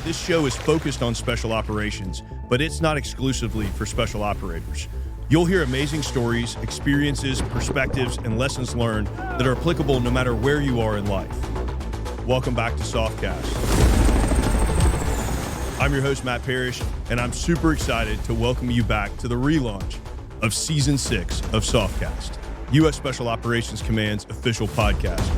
This show is focused on special operations, but it's not exclusively for special operators. You'll hear amazing stories, experiences, perspectives, and lessons learned that are applicable no matter where you are in life. Welcome back to SOFcast. I'm your host, Matt Parrish, and I'm super excited to welcome you back to the relaunch of Season 6 of SOFcast, U.S. Special Operations Command's official podcast.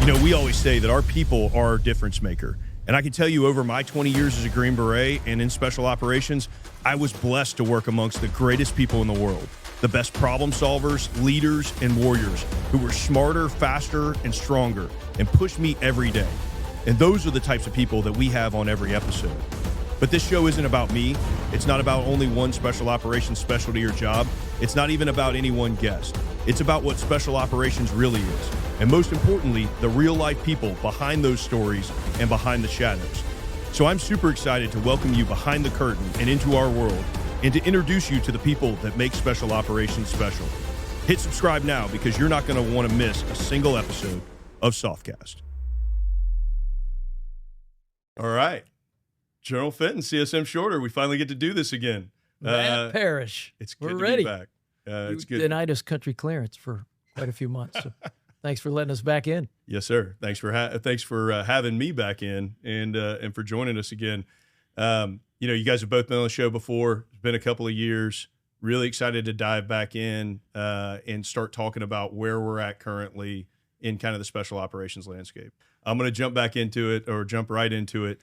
You know, we always say that our people are our difference maker. And I can tell you, over my 20 years as a Green Beret and in special operations, I was blessed to work amongst the greatest people in the world, the best problem solvers, leaders, and warriors who were smarter, faster, and stronger and pushed me every day. And those are the types of people that we have on every episode. But this show isn't about me. It's not about only one special operations specialty or job. It's not even about any one guest. It's about what special operations really is. And most importantly, the real life people behind those stories and behind the shadows. So I'm super excited to welcome you behind the curtain and into our world and to introduce you to the people that make special operations special. Hit subscribe now because you're not going to want to miss a single episode of SOFcast. All right. General Fenton CSM Shorter, we finally get to do this again. Matt Parrish. It's good We're to ready. be back. It's good. Denied us country clearance for quite a few months. So thanks for letting us back in. Yes, sir. Thanks for having me back in and for joining us again. You guys have both been on the show before. It's been a couple of years. Really excited to dive back in and start talking about where we're at currently in kind of the special operations landscape. I'm going to jump right into it.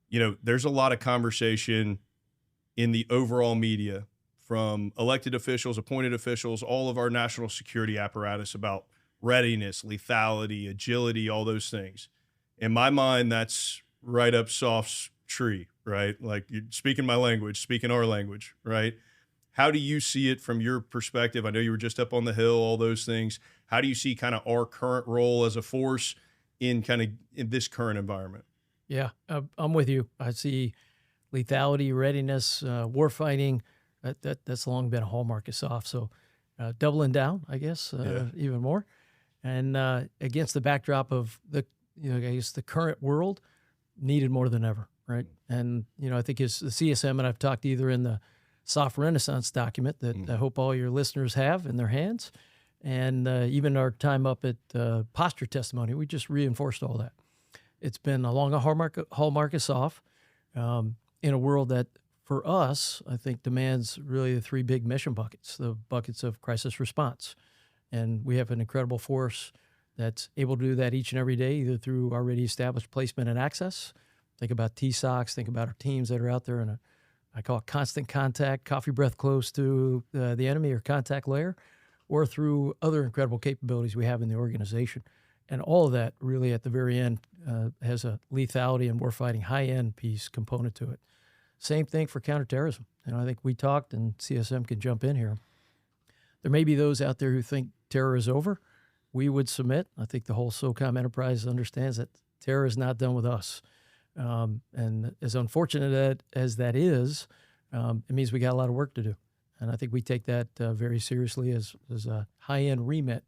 You know, there's a lot of conversation in the overall media from elected officials, appointed officials, all of our national security apparatus about readiness, lethality, agility, all those things. In my mind, that's right up SOF's tree, right? Like, you're speaking my language, speaking our language, right? How do you see it from your perspective? I know you were just up on the Hill, all those things. How do you see kind of our current role as a force in this current environment? Yeah, I'm with you. I see lethality, readiness, warfighting. That's long been a hallmark of SOF. So doubling down, I guess, even more. And against the backdrop of the current world, needed more than ever, right? And I think it's the CSM, and I've talked either in the SOF Renaissance document that I hope all your listeners have in their hands, and even our time up at posture testimony, we just reinforced all that. It's been a long hallmark of SOF in a world that, for us, I think demands really the three big mission buckets, the buckets of crisis response. And we have an incredible force that's able to do that each and every day, either through already established placement and access. Think about TSOCs, think about our teams that are out there in I call it constant contact, coffee breath close to the enemy or contact layer, or through other incredible capabilities we have in the organization. And all of that really at the very end has a lethality and warfighting high-end piece component to it. Same thing for counterterrorism. I think we talked, and CSM can jump in here. There may be those out there who think terror is over. We would submit. I think the whole SOCOM enterprise understands that terror is not done with us. And as unfortunate as that is, it means we got a lot of work to do. And I think we take that very seriously as a high-end remit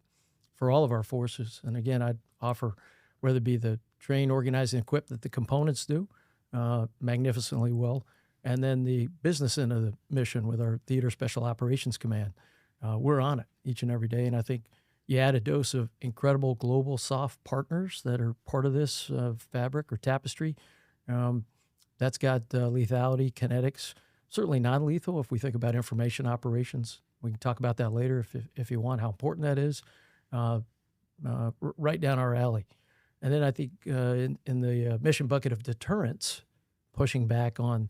for all of our forces. And again, I'd offer, whether it be the train, organize, and equip that the components do magnificently well, and then the business end of the mission with our Theater Special Operations Command. We're on it each and every day. And I think you add a dose of incredible global SOF partners that are part of this fabric or tapestry. That's got lethality, kinetics, certainly non-lethal if we think about information operations. We can talk about that later if you want, how important that is. Right down our alley. And then I think in the mission bucket of deterrence, pushing back on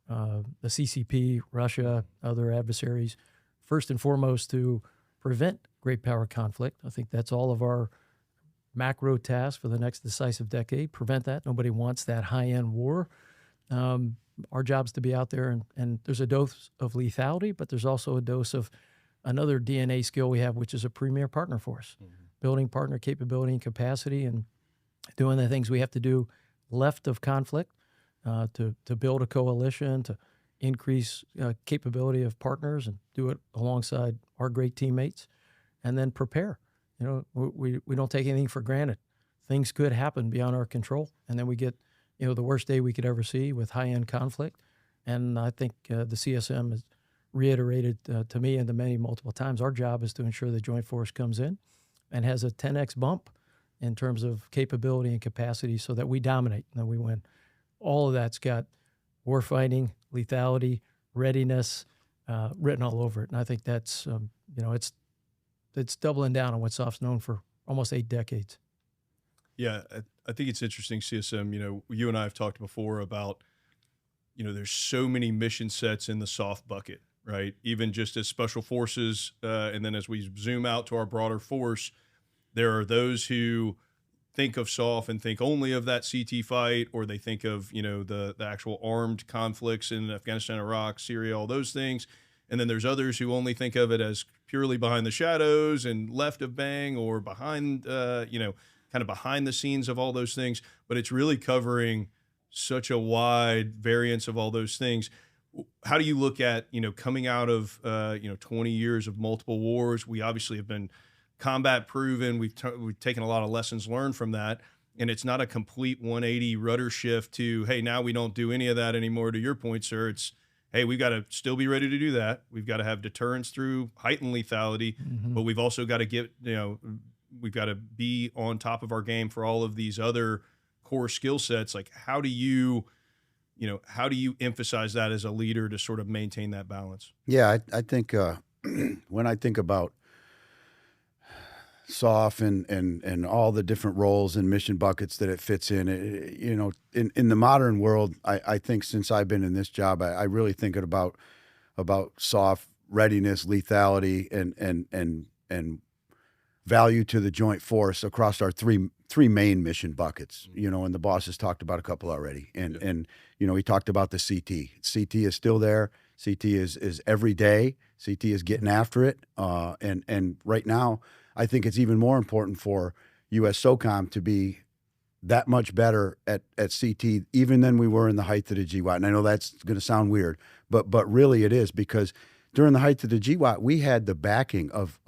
the CCP, Russia, other adversaries, first and foremost to prevent great power conflict. I think that's all of our macro task for the next decisive decade. Prevent that. Nobody wants that high-end war. Our job's to be out there, and there's a dose of lethality, but there's also a dose of another DNA skill we have, which is a premier partner force, building partner capability and capacity and doing the things we have to do left of conflict to build a coalition, to increase capability of partners and do it alongside our great teammates, and then prepare. We don't take anything for granted. things could happen beyond our control. And then we get, the worst day we could ever see with high-end conflict. And I think the CSM has reiterated to me and to many multiple times, our job is to ensure the Joint Force comes in and has a 10x bump in terms of capability and capacity so that we dominate and we win. All of that's got warfighting, lethality, readiness written all over it. And I think that's, it's doubling down on what SOF's known for almost 8 decades. Yeah, I think it's interesting, CSM. You and I have talked before about, there's so many mission sets in the SOF bucket, right? Even just as special forces, and then as we zoom out to our broader force, there are those who think of SOF and think only of that CT fight, or they think of, the actual armed conflicts in Afghanistan, Iraq, Syria, all those things. And then there's others who only think of it as purely behind the shadows and left of bang, or behind, kind of behind the scenes of all those things. But it's really covering such a wide variance of all those things. How do you look at, coming out of, 20 years of multiple wars? We obviously have been combat proven. We've taken a lot of lessons learned from that. And it's not a complete 180 rudder shift to, hey, now we don't do any of that anymore. To your point, sir, it's, hey, we've got to still be ready to do that. We've got to have deterrence through heightened lethality, but we've also got to get, we've got to be on top of our game for all of these other core skill sets. Like, how do you emphasize that as a leader to sort of maintain that balance? Yeah, I think when I think about SOF and all the different roles and mission buckets that it fits in, in the modern world, I think since I've been in this job, I really think about SOF readiness, lethality, and value to the Joint Force across our three main mission buckets. And the boss has talked about a couple already, and he talked about the CT. CT is still there. CT is every day. CT is getting after it, and right now, I think it's even more important for USSOCOM to be that much better at CT even than we were in the height of the GWAT. And I know that's going to sound weird, but really it is, because during the height of the GWAT, we had the backing of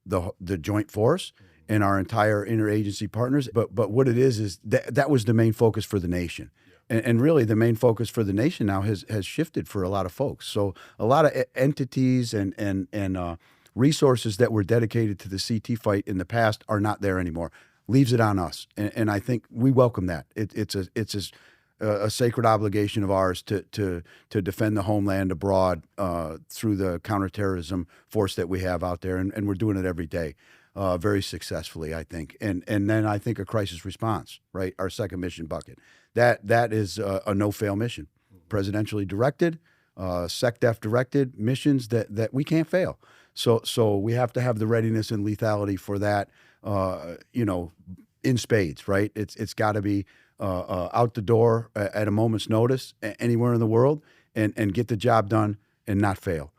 the Joint Force and our entire interagency partners. But what it is that was the main focus for the nation. And really, the main focus for the nation now has shifted for a lot of folks. So a lot of entities and resources that were dedicated to the CT fight in the past are not there anymore. Leaves it on us, and I think we welcome that. It's a sacred obligation of ours to defend the homeland abroad through the counterterrorism force that we have out there, and we're doing it every day, very successfully, I think. And then I think a crisis response, right? Our second mission bucket. That is a no-fail mission, presidentially directed, SecDef directed missions that we can't fail. So we have to have the readiness and lethality for that, in spades, right? It's got to be out the door at a moment's notice anywhere in the world and get the job done and not fail.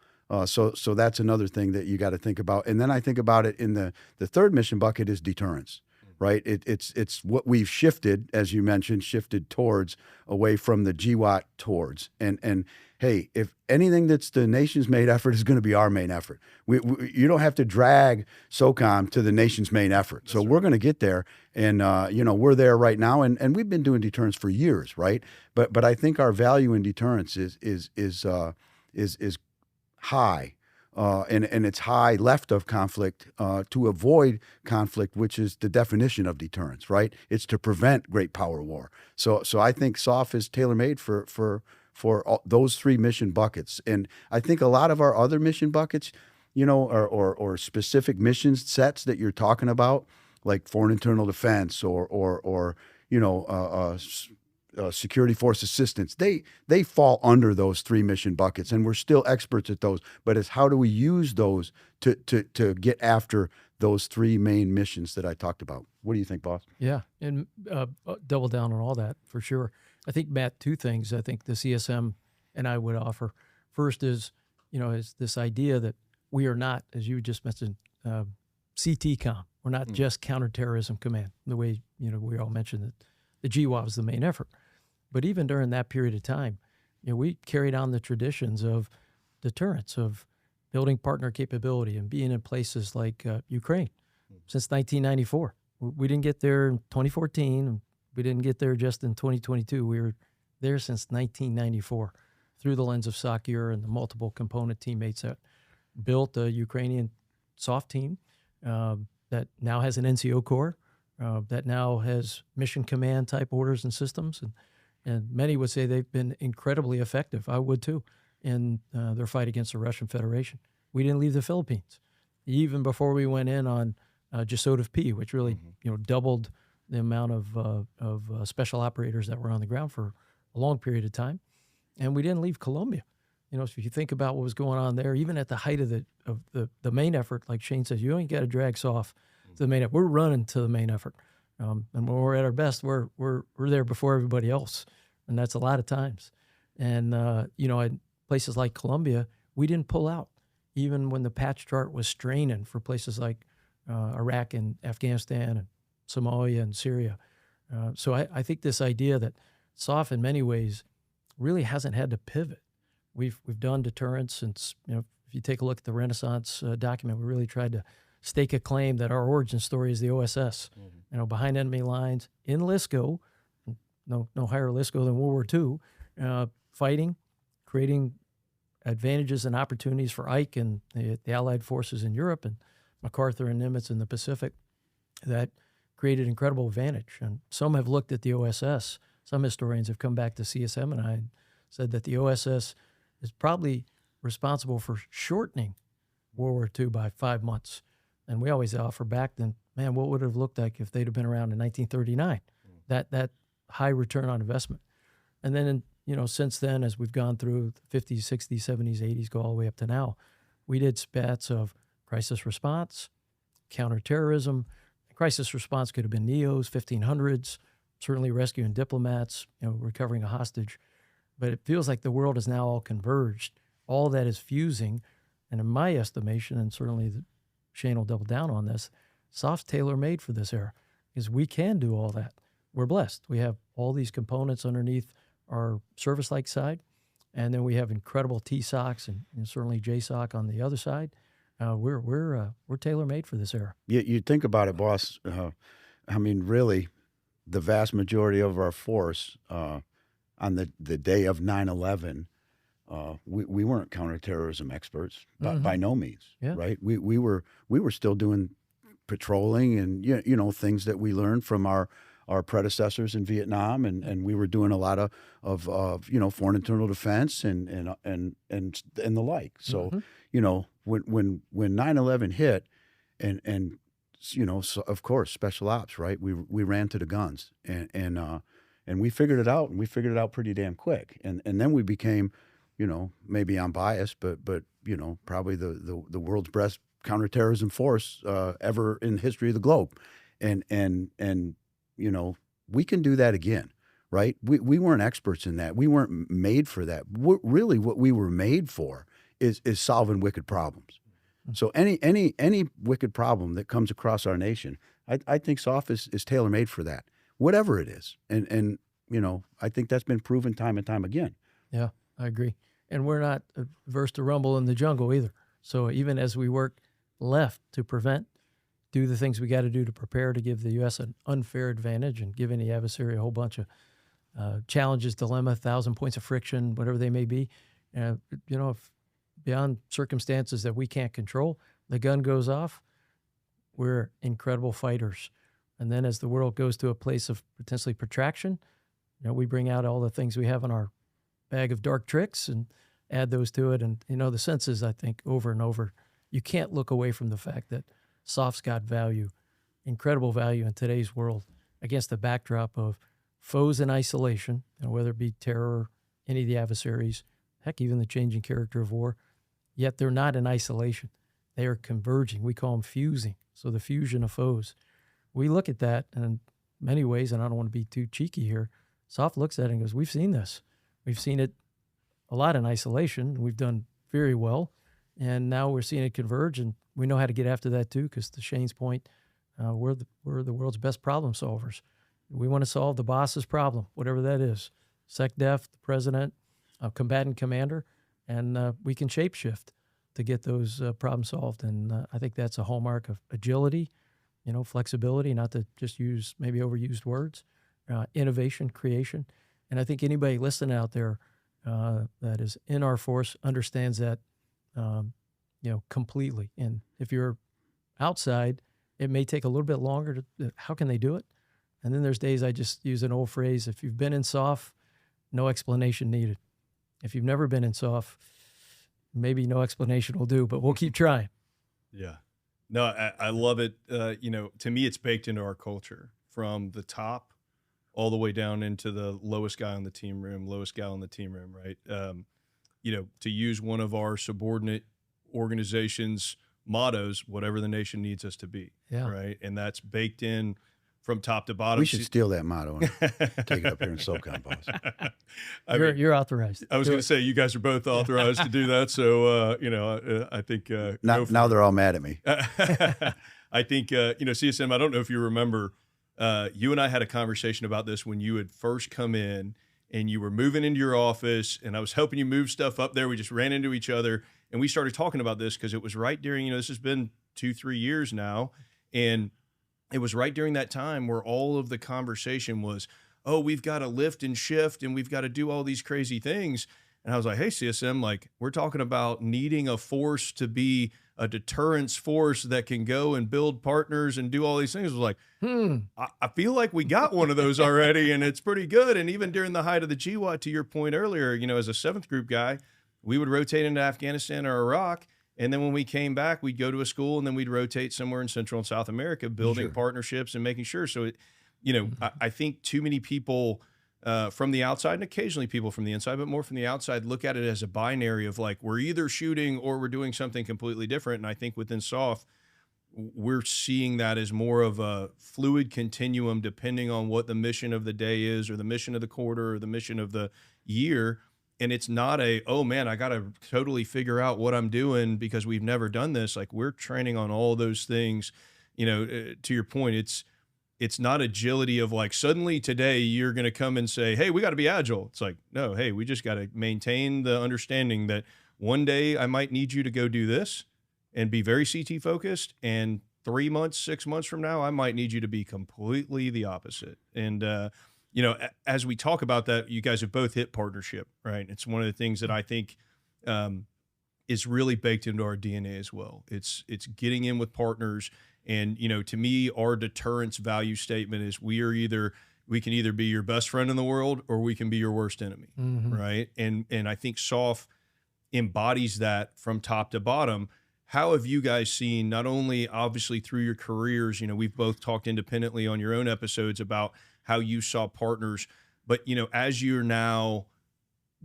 So that's another thing that you got to think about. And then I think about it in the third mission bucket is deterrence, right? It's what we've shifted, as you mentioned, towards, away from the GWAT towards. And hey, if anything that's the nation's main effort is going to be our main effort. You don't have to drag SOCOM to the nation's main effort. That's so right. We're going to get there, and we're there right now, and we've been doing deterrence for years, right? But I think our value in deterrence is high, and it's high left of conflict to avoid conflict, which is the definition of deterrence, right? It's to prevent great power war. So I think SOF is tailor-made for all those three mission buckets. And I think a lot of our other mission buckets, or specific mission sets that you're talking about, like foreign internal defense or security force assistance, they fall under those three mission buckets, and we're still experts at those. But it's how do we use those to get after those three main missions that I talked about? What do you think, boss? Yeah, and double down on all that for sure. I think, Matt, two things I think the CSM and I would offer. First is this idea that we are not, as you just mentioned, CTCOM. We're not just counterterrorism command, the way we all mentioned that the GWAT was the main effort. But even during that period of time, we carried on the traditions of deterrence, of building partner capability and being in places like Ukraine since 1994. We didn't get there in 2014. We didn't get there just in 2022. We were there since 1994 through the lens of SOCure and the multiple component teammates that built a Ukrainian SOF team that now has an NCO core, that now has mission command type orders and systems. And many would say they've been incredibly effective. I would too, in their fight against the Russian Federation. We didn't leave the Philippines. Even before we went in on USSOCOM, which really doubled the amount of special operators that were on the ground for a long period of time. And we didn't leave Colombia. So if you think about what was going on there, even at the height of the main effort, like Shane says, you ain't got to drag SOF to the main effort. We're running to the main effort. And when we're at our best, we're there before everybody else. And that's a lot of times. And, in places like Colombia, we didn't pull out. Even when the patch chart was straining for places like Iraq and Afghanistan and Somalia and Syria. So I think this idea that SOF in many ways really hasn't had to pivot. We've done deterrence since, if you take a look at the Renaissance document, we really tried to stake a claim that our origin story is the OSS, behind enemy lines in LSCO, no higher LSCO than World War II, fighting, creating advantages and opportunities for Ike and the Allied forces in Europe and MacArthur and Nimitz in the Pacific that created incredible advantage. And some have looked at the OSS. Some historians have come back to CSM and I and said that the OSS is probably responsible for shortening World War II by 5 months. And we always offer back then, man, what would it have looked like if they'd have been around in 1939? That high return on investment. And then, since then, as we've gone through the 50s, 60s, 70s, 80s, go all the way up to now, we did spats of crisis response, counterterrorism. Crisis response could have been NEOs, 1500s, certainly rescuing diplomats, recovering a hostage. But it feels like the world is now all converged. All that is fusing. And in my estimation, and certainly Shane will double down on this, SOF's tailor-made for this era because we can do all that. We're blessed. We have all these components underneath our service-like side, and then we have incredible TSOCs and certainly JSOC on the other side. We're tailor-made for this era. You think about it, boss. Really, the vast majority of our force on the day of 9/11, we weren't counterterrorism experts by no means, right? We were still doing patrolling and things that we learned from our predecessors in Vietnam, and we were doing a lot of foreign internal defense and the like. So when 9/11 hit, and so of course special ops, right? We ran to the guns and we figured it out, and we figured it out pretty damn quick. And then we became, maybe I'm biased, but probably the world's best counterterrorism force ever in the history of the globe. And we can do that again, right? We weren't experts in that. We weren't made for that. Really what we were made for is solving wicked problems. So any wicked problem that comes across our nation, I think SOF is tailor-made for that, whatever it is. And I think that's been proven time and time again. Yeah, I agree. And we're not averse to rumble in the jungle either. So even as we work left to prevent, do the things we got to do to prepare to give the U.S. an unfair advantage and give any adversary a whole bunch of challenges, dilemma, 1,000 points of friction, whatever they may be. If beyond circumstances that we can't control, the gun goes off, we're incredible fighters. And then as the world goes to a place of potentially protraction, we bring out all the things we have in our bag of dark tricks and add those to it. And, the sense is, I think, over and over, you can't look away from the fact that SOF's got value, incredible value in today's world against the backdrop of foes in isolation, whether it be terror, any of the adversaries, heck, even the changing character of war. Yet they're not in isolation. They are converging. We call them fusing. So the fusion of foes. We look at that, and in many ways, and I don't want to be too cheeky here, SOF looks at it and goes, we've seen this. We've seen it a lot in isolation. We've done very well. And now we're seeing it converge, and we know how to get after that too, because to Shane's point, we're the world's best problem solvers. We want to solve the boss's problem, whatever that is. SecDef, the president, combatant commander, and we can shapeshift to get those problems solved. And I think that's a hallmark of agility, flexibility, not to just use maybe overused words, innovation, creation. And I think anybody listening out there that is in our force understands that, completely. And if you're outside, it may take a little bit longer how can they do it? And then there's days I just use an old phrase, if you've been in SOF, no explanation needed. If you've never been in SOF, maybe no explanation will do, but we'll keep trying. Yeah. No, I love it. To me, it's baked into our culture from the top all the way down into the lowest guy on the team room, lowest gal on the team room, right? To use one of our subordinate organizations' mottos, whatever the nation needs us to be, right? And that's baked in from top to bottom. We should steal that motto and take it up here in SOCOM, boss. You're authorized. I was going to say, you guys are both authorized to do that. So, I think now they're all mad at me. I think, CSM, I don't know if you remember, you and I had a conversation about this when you had first come in and you were moving into your office and I was helping you move stuff up there. We just ran into each other and we started talking about this because it was right during, this has been 2-3 years now. And it was right during that time where all of the conversation was, oh, we've got to lift and shift and we've got to do all these crazy things. And I was like, hey, CSM, like we're talking about needing a force to be a deterrence force that can go and build partners and do all these things. I was like, I feel like we got one of those already and it's pretty good. And even during the height of the GWAT, to your point earlier, as a 7th group guy, we would rotate into Afghanistan or Iraq. And then when we came back, we'd go to a school and then we'd rotate somewhere in Central and South America, building partnerships and making sure. So, I think too many people from the outside and occasionally people from the inside, but more from the outside, look at it as a binary of like, we're either shooting or we're doing something completely different. And I think within SOF, we're seeing that as more of a fluid continuum, depending on what the mission of the day is or the mission of the quarter or the mission of the year. And it's not oh man, I got to totally figure out what I'm doing because we've never done this. Like we're training on all those things, to your point, it's not agility of like, suddenly today you're going to come and say, hey, we got to be agile. It's like, no, hey, we just got to maintain the understanding that one day I might need you to go do this and be very CT focused. And 3 months, 6 months from now, I might need you to be completely the opposite. And, as we talk about that, you guys have both hit partnership, right? It's one of the things that I think is really baked into our DNA as well. It's getting in with partners. And, to me, our deterrence value statement is we can either be your best friend in the world or we can be your worst enemy, right? And I think SOF embodies that from top to bottom. How have you guys seen, not only obviously through your careers, we've both talked independently on your own episodes about how you saw partners, but, as you're now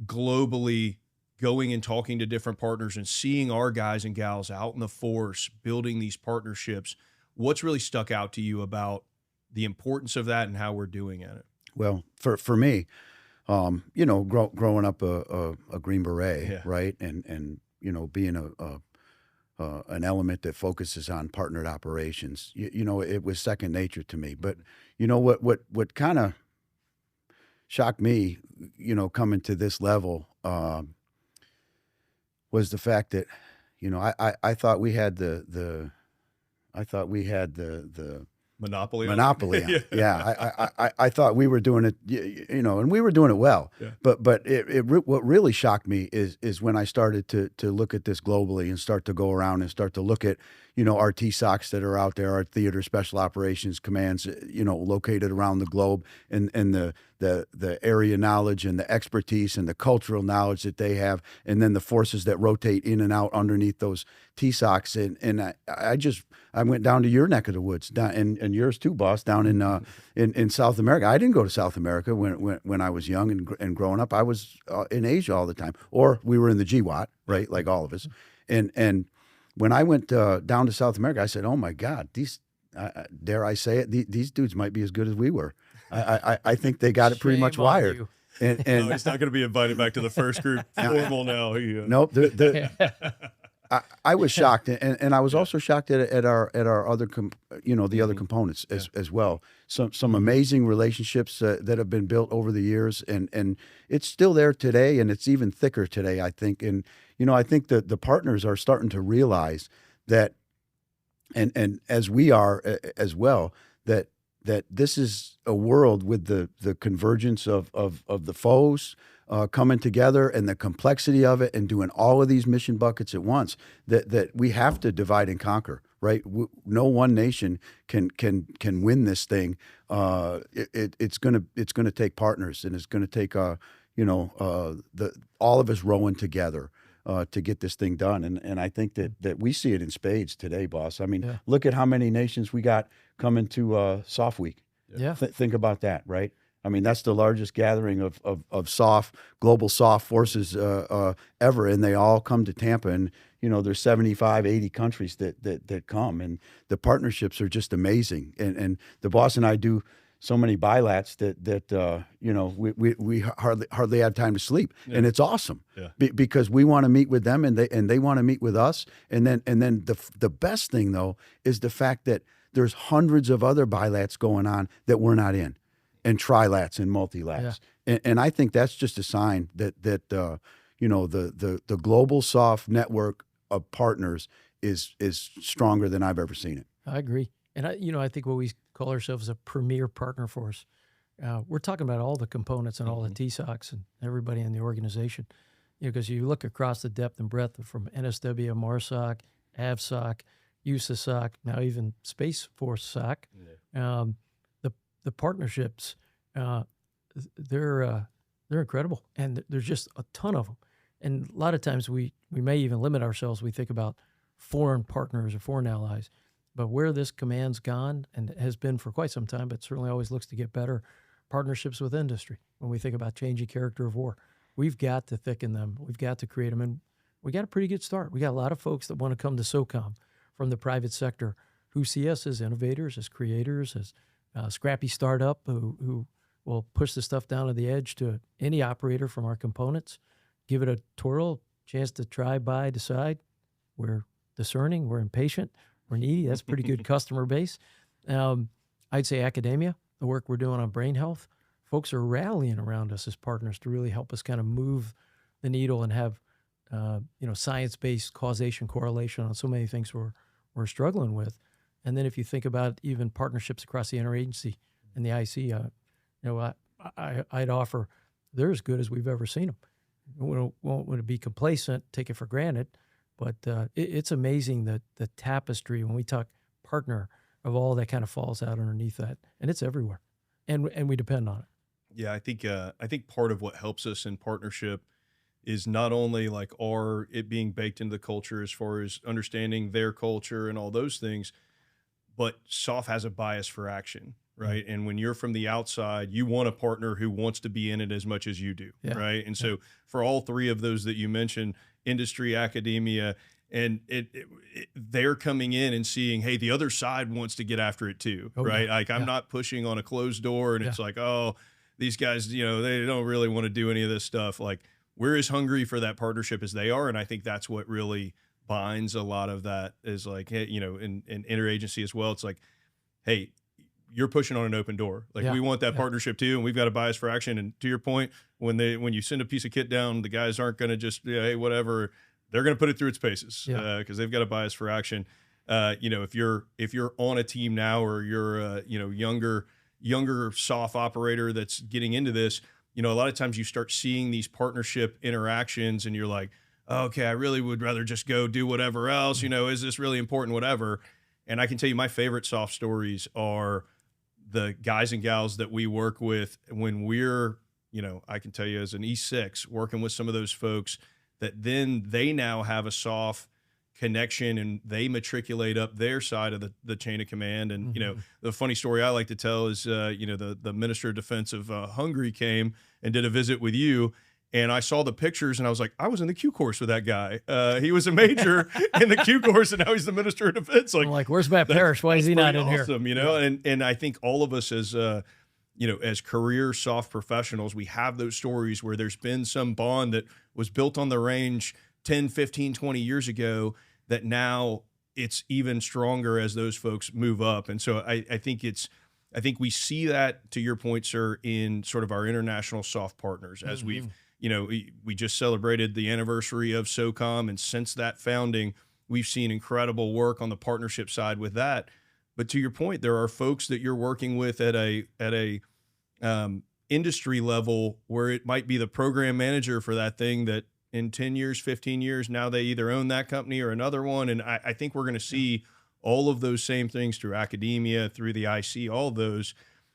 globally going and talking to different partners and seeing our guys and gals out in the force, building these partnerships, what's really stuck out to you about the importance of that and how we're doing at it? Well, for me, growing up a Green Beret, right, and being an element that focuses on partnered operations, it was second nature to me. But what kind of shocked me, coming to this level, was the fact that, I thought we had the monopoly on it. I thought we were doing it, and we were doing it well. Yeah. But what really shocked me is when I started to look at this globally and start to go around and start to look at, our TSOCs that are out there, our theater special operations commands, located around the globe, and the area knowledge and the expertise and the cultural knowledge that they have, and then the forces that rotate in and out underneath those TSOCs. And I went down to your neck of the woods, and yours too, boss, down in South America. I didn't go to South America when I was young and growing up. I was in Asia all the time, or we were in the GWAT, right, like all of us. And when I went down to South America, I said, "Oh my God, these dare I say it, these dudes might be as good as we were." I think they got it pretty much wired. And no, he's not going to be invited back to the first group formal now. Nope. I was shocked, and I was also shocked at our other, the other components as well. Some amazing relationships that have been built over the years, and it's still there today, and it's even thicker today, I think. And I think that the partners are starting to realize that and as we are as well, that this is a world with the convergence of the foes coming together and the complexity of it and doing all of these mission buckets at once, that we have to divide and conquer, right? No one nation can win this thing. It's gonna take partners, and it's gonna take all of us rowing together to get this thing done. And I think that we see it in spades today, boss. I mean, look at how many nations we got coming to SOF Week. Yeah. Think about that, right? I mean, that's the largest gathering of global SOF forces ever, and they all come to Tampa. And there's 75, 80 countries that come, and the partnerships are just amazing. And the boss and I do so many bilats that we hardly have time to sleep, and it's awesome because we want to meet with them, and they want to meet with us. And then the best thing though is the fact that there's hundreds of other bilats going on that we're not in, and trilats and multilats. And I think that's just a sign that the global SOF network of partners is stronger than I've ever seen it. I agree. And I think what we call ourselves a premier partner force. We're talking about all the components and all the TSOCs and everybody in the organization. Because you look across the depth and breadth from NSW, MARSOC, AVSOC, USSOC, now even Space Force SOC. The partnerships, they're incredible, and there's just a ton of them. And a lot of times we may even limit ourselves. We think about foreign partners or foreign allies, but where this command's gone and has been for quite some time, but certainly always looks to get better, partnerships with industry. When we think about changing character of war, we've got to thicken them. We've got to create them, and we got a pretty good start. We got a lot of folks that want to come to SOCOM from the private sector who see us as innovators, as creators, as scrappy startup who will push the stuff down to the edge to any operator from our components, give it a twirl, chance to try, buy, decide. We're discerning, we're impatient, we're needy. That's a pretty good customer base. I'd say academia, the work we're doing on brain health, folks are rallying around us as partners to really help us kind of move the needle and have science-based causation correlation on so many things we're struggling with. And then if you think about even partnerships across the interagency and the IC, I'd offer they're as good as we've ever seen them. We don't want to be complacent, take it for granted, but it's amazing that the tapestry, when we talk partner, of all that kind of falls out underneath that, and it's everywhere, and we depend on it. Yeah, I think part of what helps us in partnership is not only like it being baked into the culture as far as understanding their culture and all those things, but SOF has a bias for action, right? And when you're from the outside, you want a partner who wants to be in it as much as you do, right? And so for all three of those that you mentioned, industry, academia, and they're coming in and seeing, hey, the other side wants to get after it too, right? Like I'm not pushing on a closed door and it's like, oh, these guys, they don't really want to do any of this stuff. Like we're as hungry for that partnership as they are. And I think that's what really binds a lot of that is like, hey, in interagency as well. It's like, hey, you're pushing on an open door. Like we want that partnership too. And we've got a bias for action. And to your point, when you send a piece of kit down, the guys aren't going to just, hey, whatever, they're going to put it through its paces because they've got a bias for action. If you're on a team now, or you're a, younger SOF operator that's getting into this, a lot of times you start seeing these partnership interactions and you're like, okay, I really would rather just go do whatever else, is this really important, whatever. And I can tell you my favorite SOF stories are the guys and gals that we work with when we're, I can tell you as an E6 working with some of those folks that then they now have a SOF connection and they matriculate up their side of the chain of command. And, the funny story I like to tell is, the Minister of Defense of Hungary came and did a visit with you. And I saw the pictures and I was like, I was in the Q course with that guy. He was a major in the Q course and now he's the Minister of Defense. I'm like, where's Matt Parrish? Why is he not in awesome, here? And I think all of us as, as career SOF professionals, we have those stories where there's been some bond that was built on the range 10, 15, 20 years ago that now it's even stronger as those folks move up. And so I think we see that, to your point, sir, in sort of our international SOF partners as we've, we just celebrated the anniversary of SOCOM, and since that founding, we've seen incredible work on the partnership side with that. But to your point, there are folks that you're working with at a industry level where it might be the program manager for that thing that in 10 years, 15 years, now they either own that company or another one. And I think we're going to see all of those same things through academia, through the IC, all of those.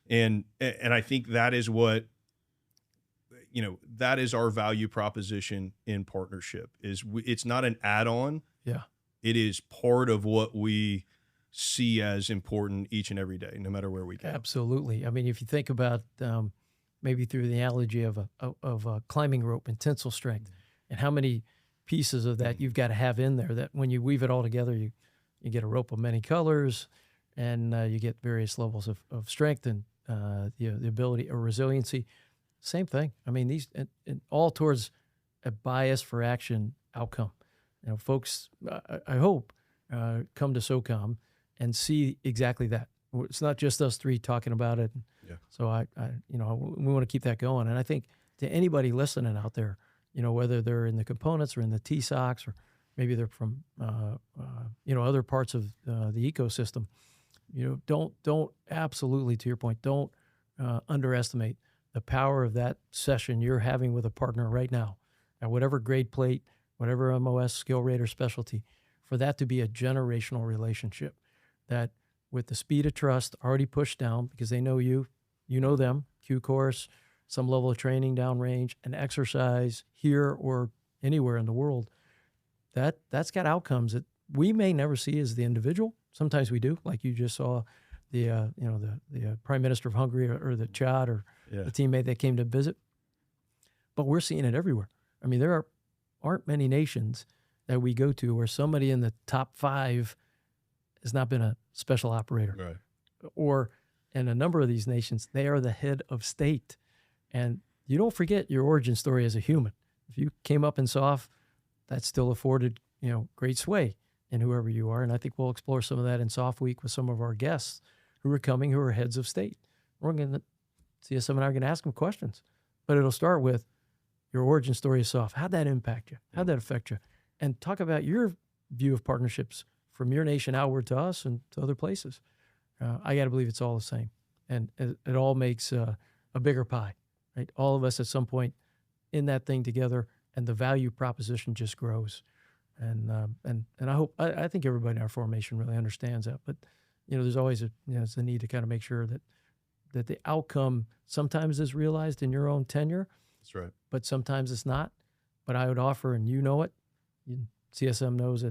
And I think that is what, that is our value proposition in partnership it's not an add-on. Yeah. It is part of what we see as important each and every day, no matter where we go. Absolutely. I mean, if you think about maybe through the analogy of a climbing rope and tensile strength, and how many pieces of that you've got to have in there, that when you weave it all together, you get a rope of many colors, and you get various levels of strength and the ability or resiliency. Same thing. I mean, these all towards a bias for action outcome. Folks, I hope come to SOCOM and see exactly that. It's not just us three talking about it. Yeah. So we want to keep that going. And I think to anybody listening out there, whether they're in the components or in the TSOCs, or maybe they're from other parts of the ecosystem, don't absolutely, to your point, don't underestimate the power of that session you're having with a partner right now, at whatever grade plate, whatever MOS, skill rate, or specialty, for that to be a generational relationship that, with the speed of trust already pushed down because they know you know them, Q course, some level of training downrange, and exercise here or anywhere in the world, that's got outcomes that we may never see as the individual. Sometimes we do, like you just saw the Prime Minister of Hungary or the Chad or the teammate that came to visit. But we're seeing it everywhere. I mean, there aren't many nations that we go to where somebody in the top 5 has not been a special operator. Right. Or in a number of these nations, they are the head of state. And you don't forget your origin story as a human. If you came up in SOF, that's still afforded, great sway in whoever you are. And I think we'll explore some of that in SOF Week with some of our guests who are coming, who are heads of state. CSM and I are going to ask them questions, but it'll start with your origin story of SOF. How'd that impact you? How'd that affect you? And talk about your view of partnerships from your nation outward to us and to other places. I got to believe it's all the same. And it all makes a bigger pie, right? All of us at some point in that thing together, and the value proposition just grows. And I think everybody in our formation really understands that. But, there's always it's a need to kind of make sure that the outcome sometimes is realized in your own tenure. That's right. But sometimes it's not. But I would offer, and CSM knows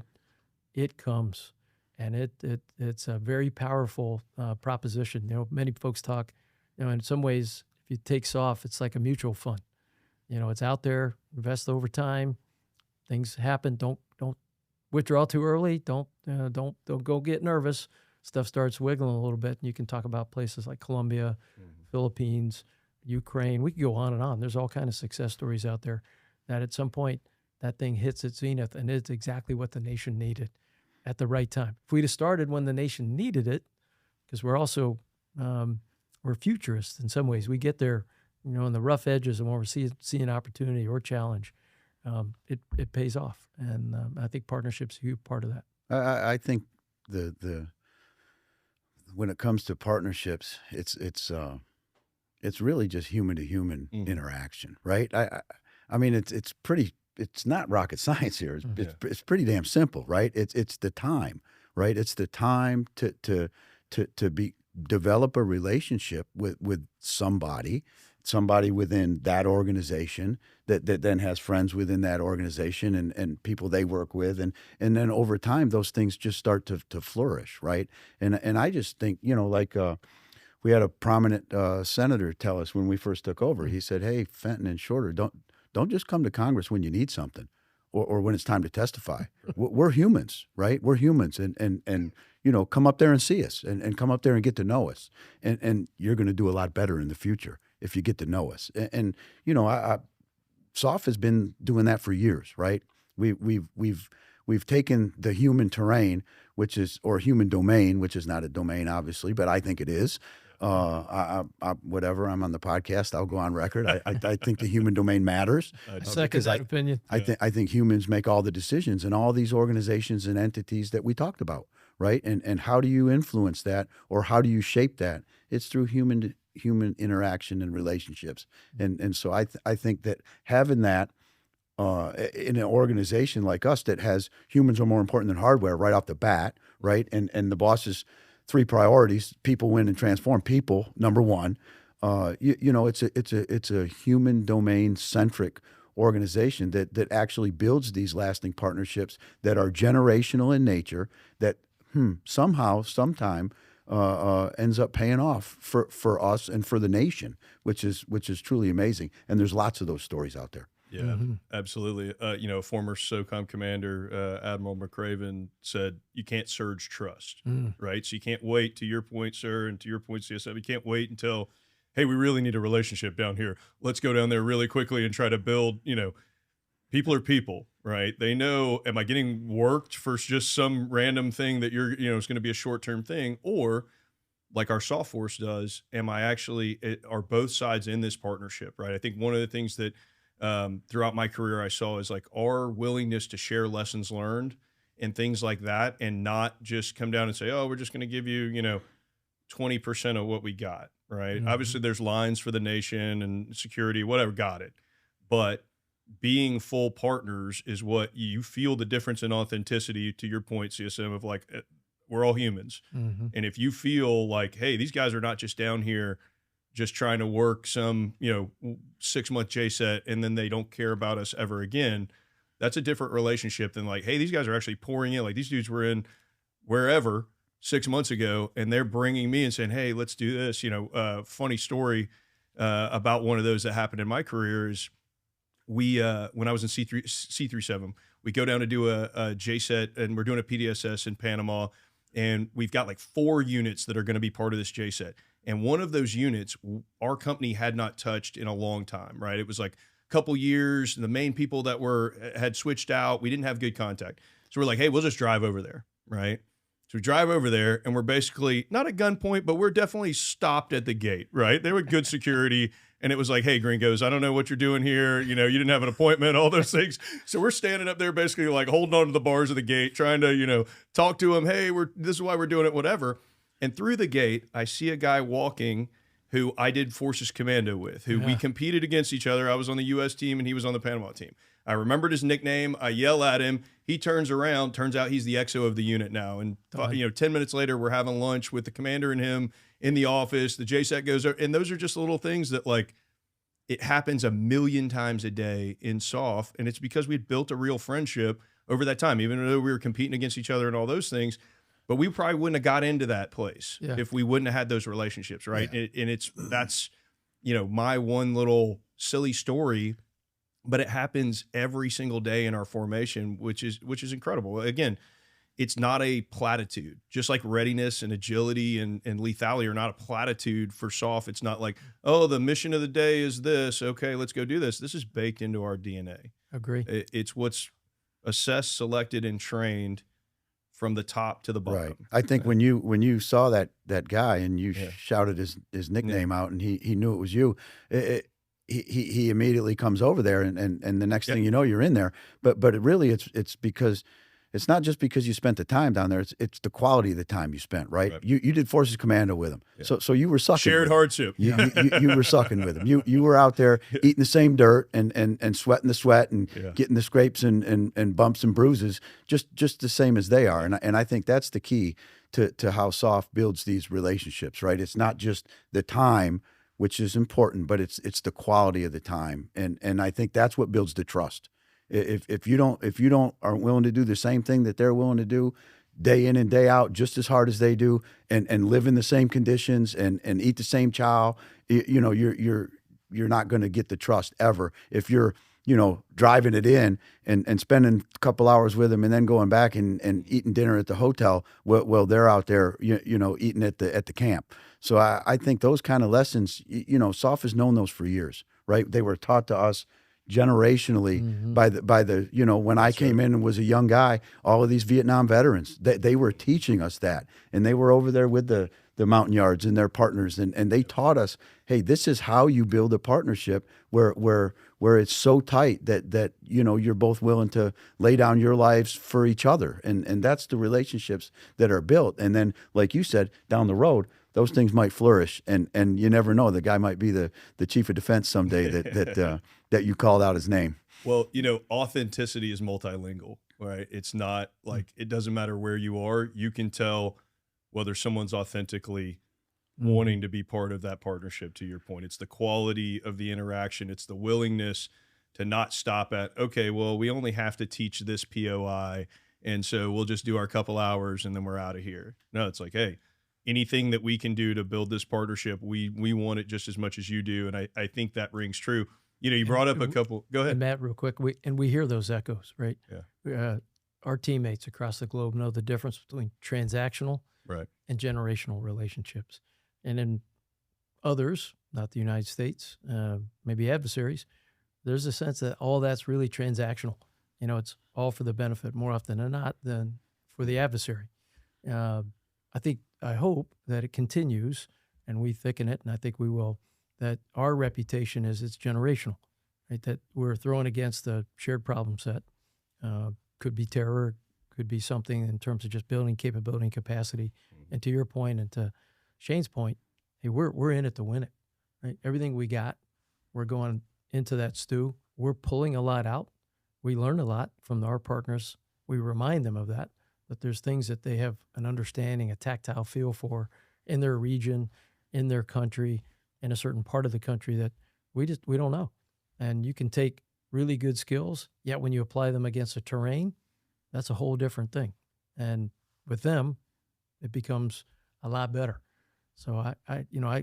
it comes. And it's a very powerful proposition. Many folks talk, in some ways, if you take SOF, it's like a mutual fund. It's out there, invest over time. Things happen. Don't withdraw too early. Don't go get nervous. Stuff starts wiggling a little bit, and you can talk about places like Colombia, Philippines, Ukraine. We could go on and on. There's all kinds of success stories out there that at some point that thing hits its zenith, and it's exactly what the nation needed at the right time. If we'd have started when the nation needed it, because we're also we're futurists in some ways. We get there, in the rough edges, and when we're seeing opportunity or challenge, it pays off. And I think partnership's a huge part of that. I think the when it comes to partnerships, it's really just human to human interaction, right? I mean, it's pretty. It's not rocket science here. It's pretty damn simple, right? It's the time, right? It's the time to develop a relationship with somebody within that organization that then has friends within that organization and people they work with, and then over time those things just start to flourish, right? And I just think we had a prominent senator tell us when we first took over. He said, "Hey, Fenton and Shorter, don't just come to Congress when you need something or when it's time to testify. We're humans, right? We're humans. And come up there and see us and come up there and get to know us. And you're going to do a lot better in the future if you get to know us." And SOF has been doing that for years, right? We've taken the human terrain, or human domain, which is not a domain, obviously, but I think it is. Whatever, I'm on the podcast, I'll go on record. I think the human domain matters. I second that opinion. I think humans make all the decisions in all these organizations and entities that we talked about, right? And how do you influence that, or how do you shape that? It's through human interaction and relationships. And so I think that having that in an organization like us that has humans are more important than hardware right off the bat, right? And the boss's 3 priorities: people, win, and transform. People, number one. It's a human domain centric organization that actually builds these lasting partnerships that are generational in nature, that somehow, sometime ends up paying off for us and for the nation, which is truly amazing. And there's lots of those stories out there. Yeah, absolutely. Former SOCOM commander, Admiral McCraven, said you can't surge trust, right? So you can't wait, to your point, sir, and to your point, CSM, you can't wait until, hey, we really need a relationship down here. Let's go down there really quickly and try to build, people are people, right? They know, am I getting worked for just some random thing that it's going to be a short-term thing? Or like our SOF force does, are both sides in this partnership, right? I think one of the things that throughout my career I saw is like our willingness to share lessons learned and things like that, and not just come down and say, oh, we're just going to give you, 20% of what we got, right? Obviously there's lines for the nation and security, whatever, got it. But being full partners is what you feel the difference in authenticity, to your point, CSM, of like, we're all humans. And if you feel like, hey, these guys are not just down here just trying to work some, 6-month JSET and then they don't care about us ever again, that's a different relationship than like, hey, these guys are actually pouring in. Like, these dudes were in wherever 6 months ago and they're bringing me and saying, hey, let's do this. Funny story about one of those that happened in my career is we, when I was in C37, we go down to do a JSET, and we're doing a PDSS in Panama, and we've got like 4 units that are going to be part of this JSET. And one of those units, our company had not touched in a long time, right? It was like a couple years. The main people that had switched out. We didn't have good contact. So we're like, hey, we'll just drive over there, right? So we drive over there, and we're basically not at gunpoint, but we're definitely stopped at the gate, right? They were good security. And it was like, hey, gringos, I don't know what you're doing here. You didn't have an appointment, all those things. So we're standing up there basically like holding on to the bars of the gate, trying to, talk to them. Hey, this is why we're doing it, whatever. And through the gate, I see a guy walking who I did Forces Commando with, who we competed against each other. I was on the U.S. team and he was on the Panama team. I remembered his nickname. I yell at him. He turns around. Turns out he's the XO of the unit now. And 10 minutes later, we're having lunch with the commander and him in the office. The JSET goes over. And those are just little things that, like, it happens a million times a day in SOF. And it's because we'd built a real friendship over that time, even though we were competing against each other and all those things. But we probably wouldn't have got into that place if we wouldn't have had those relationships, right? Yeah. That's my one little silly story, but it happens every single day in our formation, which is incredible. Again, it's not a platitude. Just like readiness and agility and lethality are not a platitude for SOF. It's not like, oh, the mission of the day is this. Okay, let's go do this. This is baked into our DNA. Agree. It's what's assessed, selected, and trained from the top to the bottom. Right. I think when you saw that guy and you shouted his nickname out and he knew it was you, he immediately comes over there and the next thing you know, you're in there. But it's because it's not just because you spent the time down there. It's the quality of the time you spent. Right. You did Forces Commando with him, so you were sucking. Shared hardship. You were sucking with him. You were out there eating the same dirt and sweating the sweat and getting the scrapes and bumps and bruises just the same as they are. And I think that's the key to how SOF builds these relationships. Right. It's not just the time, which is important, but it's the quality of the time. And I think that's what builds the trust. If you aren't willing to do the same thing that they're willing to do day in and day out, just as hard as they do, and live in the same conditions and eat the same chow, you're not going to get the trust ever. If you're, driving it in and spending a couple hours with them and then going back and eating dinner at the hotel, well, they're out there, eating at the camp. So I think those kind of lessons, SOF has known those for years, right? They were taught to us generationally by the when I came in and was a young guy, all of these Vietnam veterans, they were teaching us that, and they were over there with the mountain yards and their partners, and they taught us, hey, this is how you build a partnership where it's so tight that you're both willing to lay down your lives for each other, and that's the relationships that are built. And then, like you said, down the road, those things might flourish, and you never know. The guy might be the chief of defense someday that you called out his name. Well, authenticity is multilingual, right? It's not like, it doesn't matter where you are. You can tell whether someone's authentically wanting to be part of that partnership, to your point. It's the quality of the interaction. It's the willingness to not stop at, okay, well, we only have to teach this POI, and so we'll just do our couple hours and then we're out of here. No, it's like, hey, anything that we can do to build this partnership, we want it just as much as you do. And I think that rings true. You brought up a couple. Go ahead. And Matt, real quick, we hear those echoes, right? Yeah. Our teammates across the globe know the difference between transactional right. and generational relationships. And in others, not the United States, maybe adversaries, there's a sense that all that's really transactional. It's all for the benefit more often than not than for the adversary. I hope that it continues, and we thicken it, and I think we will, that our reputation is it's generational, right? That we're throwing against a shared problem set. Could be terror, could be something in terms of just building capability and capacity. And to your point and to Shane's point, hey, we're in it to win it, right? Everything we got, we're going into that stew. We're pulling a lot out. We learn a lot from our partners. We remind them of that there's things that they have an understanding, a tactile feel for in their region, in their country, in a certain part of the country that we don't know. And you can take really good skills, yet when you apply them against a terrain, that's a whole different thing. And with them, it becomes a lot better. So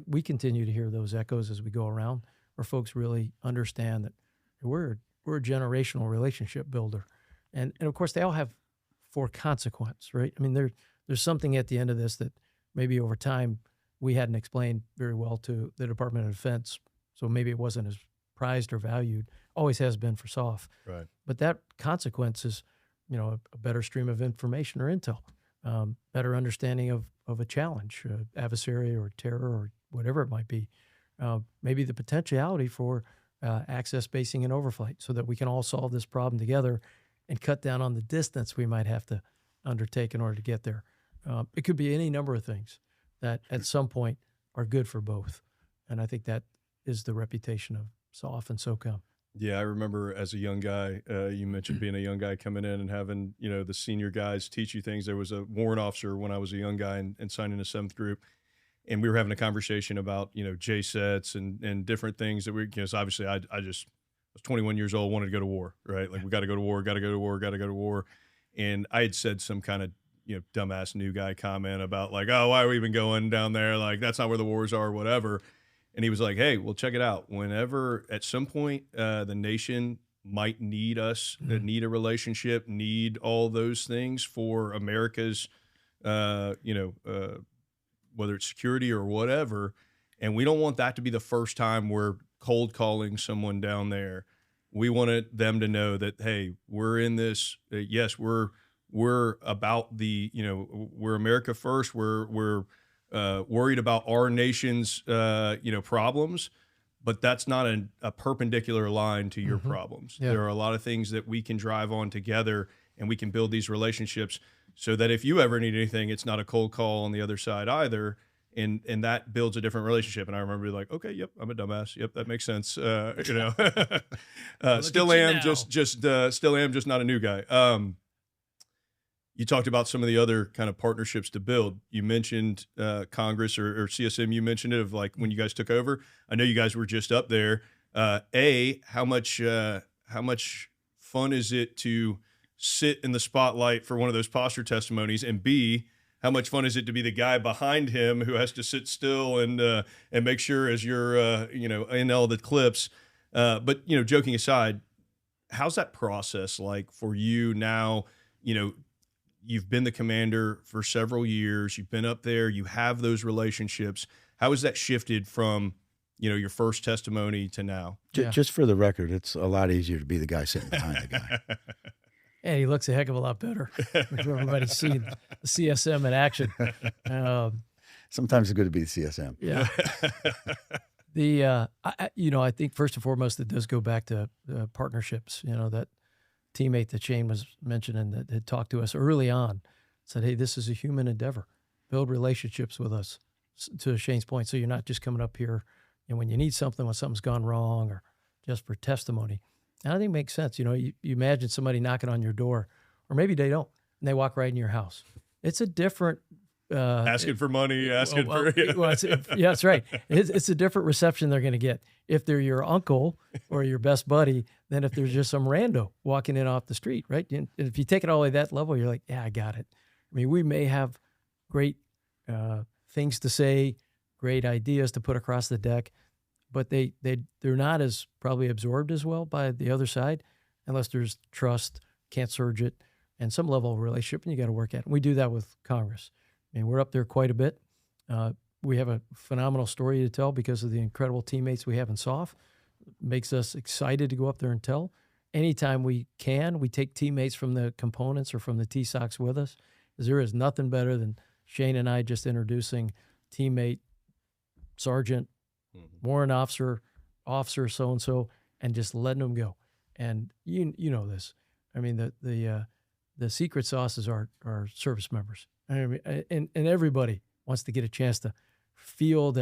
we continue to hear those echoes as we go around, where folks really understand that we're a generational relationship builder. And of course, they all have for consequence, right? I mean, there's something at the end of this that maybe over time we hadn't explained very well to the Department of Defense, so maybe it wasn't as prized or valued. Always has been for SOF. Right. But that consequence is, a better stream of information or intel, better understanding of a challenge, adversary or terror or whatever it might be. Maybe the potentiality for access, spacing, and overflight, so that we can all solve this problem together and cut down on the distance we might have to undertake in order to get there. It could be any number of things that at some point are good for both. And I think that is the reputation of SOF and SOCOM. Yeah, I remember as a young guy, you mentioned being a young guy coming in and having, the senior guys teach you things. There was a warrant officer when I was a young guy and signing a 7th group. And we were having a conversation about, J-sets and different things that so obviously I was 21 years old, wanted to go to war, right? Like, we got to go to war, got to go to war, got to go to war. And I had said some kind of, dumbass new guy comment about like, oh, why are we even going down there? Like, that's not where the wars are, whatever. And he was like, hey, well, check it out. Whenever at some point the nation might need us, need a relationship, need all those things for America's, whether it's security or whatever. And we don't want that to be the first time we're cold calling someone down there. We wanted them to know that, hey, we're in this. Yes, we're about the, we're America first. We're worried about our nation's, problems, but that's not a perpendicular line to your problems. Yeah. There are a lot of things that we can drive on together, and we can build these relationships so that if you ever need anything, it's not a cold call on the other side either. And that builds a different relationship. And I remember being like, okay, yep, I'm a dumbass. Yep, that makes sense. Still am, just not a new guy. You talked about some of the other kind of partnerships to build. You mentioned Congress or CSM. You mentioned it of like when you guys took over. I know you guys were just up there. How much fun is it to sit in the spotlight for one of those posture testimonies? And B, how much fun is it to be the guy behind him who has to sit still and make sure as you're in all the clips. But joking aside, how's that process like for you now? You've been the commander for several years. You've been up there. You have those relationships. How has that shifted from, your first testimony to now? Just for the record, it's a lot easier to be the guy sitting behind the guy. And he looks a heck of a lot better. Everybody's seen the CSM in action. Sometimes it's good to be the CSM. Yeah. I think first and foremost, it does go back to partnerships. That teammate that Shane was mentioning that had talked to us early on said, hey, this is a human endeavor. Build relationships with us, to Shane's point. So you're not just coming up here and when you need something, when something's gone wrong or just for testimony. And I think it makes sense. You imagine somebody knocking on your door, or maybe they don't, and they walk right in your house. It's a different asking for money, asking for yeah, that's right. It's a different reception they're going to get if they're your uncle or your best buddy than if there's just some rando walking in off the street, right? And if you take it all the way to that level, you're like, yeah, I got it. I mean, we may have great things to say, great ideas to put across the deck, but they're not as probably absorbed as well by the other side unless there's trust, can't surge it, and some level of relationship, and you got to work at it. And we do that with Congress. I mean, we're up there quite a bit. We have a phenomenal story to tell because of the incredible teammates we have in SOF. Makes us excited to go up there and tell. Anytime we can, we take teammates from the components or from the TSOCs with us, because there is nothing better than Shane and I just introducing teammate, sergeant, warrant officer, so-and-so, and just letting them go. And you know this. I mean, the secret sauce is our service members. I mean, and everybody wants to get a chance to feel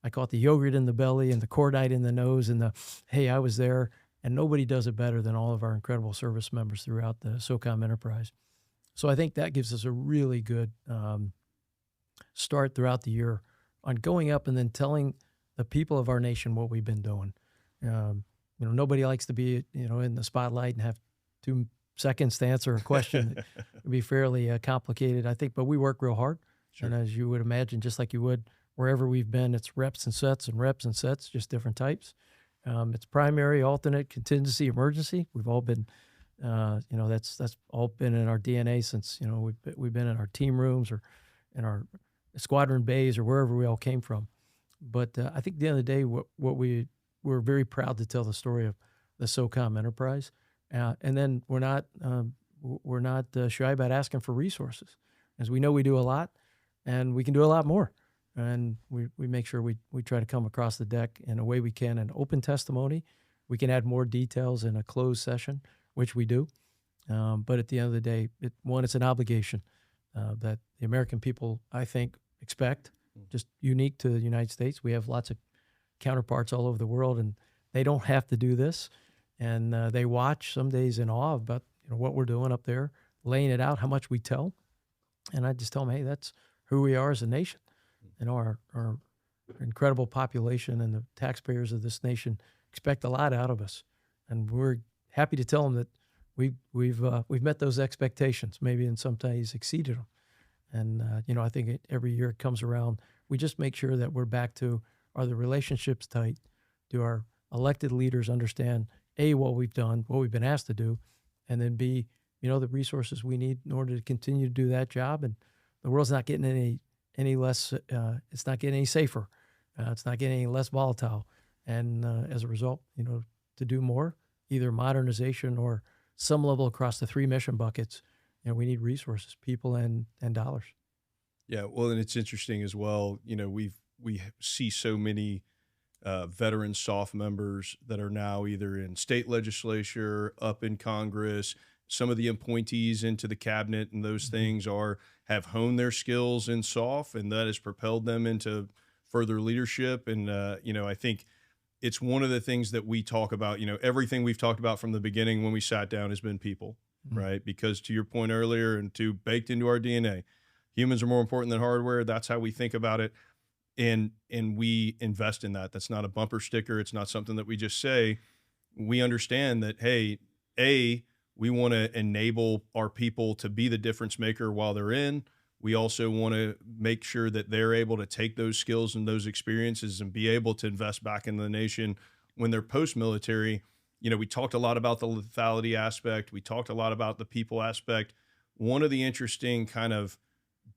I call it the yogurt in the belly and the cordite in the nose and hey, I was there. And nobody does it better than all of our incredible service members throughout the SOCOM enterprise. So I think that gives us a really good start throughout the year on going up and then telling the people of our nation what we've been doing. Nobody likes to be, in the spotlight and have 2 seconds to answer a question. It would be fairly complicated, I think, but we work real hard. Sure. And as you would imagine, just like you would wherever we've been, it's reps and sets, just different types. It's primary, alternate, contingency, emergency. We've all been, that's all been in our DNA since, we've been in our team rooms or in our squadron bays or wherever we all came from. But I think at the end of the day, we're very proud to tell the story of the SOCOM enterprise. And then we're not shy about asking for resources, as we know we do a lot, and we can do a lot more. And we make sure we try to come across the deck in a way we can in open testimony. We can add more details in a closed session, which we do. But at the end of the day, it's an obligation that the American people, I think, expect, just unique to the United States. We have lots of counterparts all over the world, and they don't have to do this. And they watch some days in awe about what we're doing up there, laying it out, how much we tell. And I just tell them, hey, that's who we are as a nation. Our incredible population and the taxpayers of this nation expect a lot out of us. And we're happy to tell them that we've met those expectations, maybe in some ways exceeded them. And, I think every year it comes around, we just make sure that we're back to, are the relationships tight? Do our elected leaders understand, A, what we've done, what we've been asked to do, and then B, the resources we need in order to continue to do that job. And the world's not getting any less, it's not getting any safer. It's not getting any less volatile. And as a result, to do more, either modernization or some level across the 3 mission buckets, we need resources, people and dollars. Yeah, well, and it's interesting as well. We see so many veteran SOF members that are now either in state legislature, up in Congress. Some of the appointees into the cabinet and those things have honed their skills in SOF, and that has propelled them into further leadership. And, I think it's one of the things that we talk about, everything we've talked about from the beginning when we sat down has been people, right? Because to your point earlier and to baked into our DNA, humans are more important than hardware. That's how we think about it. And we invest in that. That's not a bumper sticker. It's not something that we just say. We understand that, hey, we want to enable our people to be the difference maker while they're in. We also want to make sure that they're able to take those skills and those experiences and be able to invest back in the nation when they're post-military. We talked a lot about the lethality aspect. We talked a lot about the people aspect. One of the interesting kind of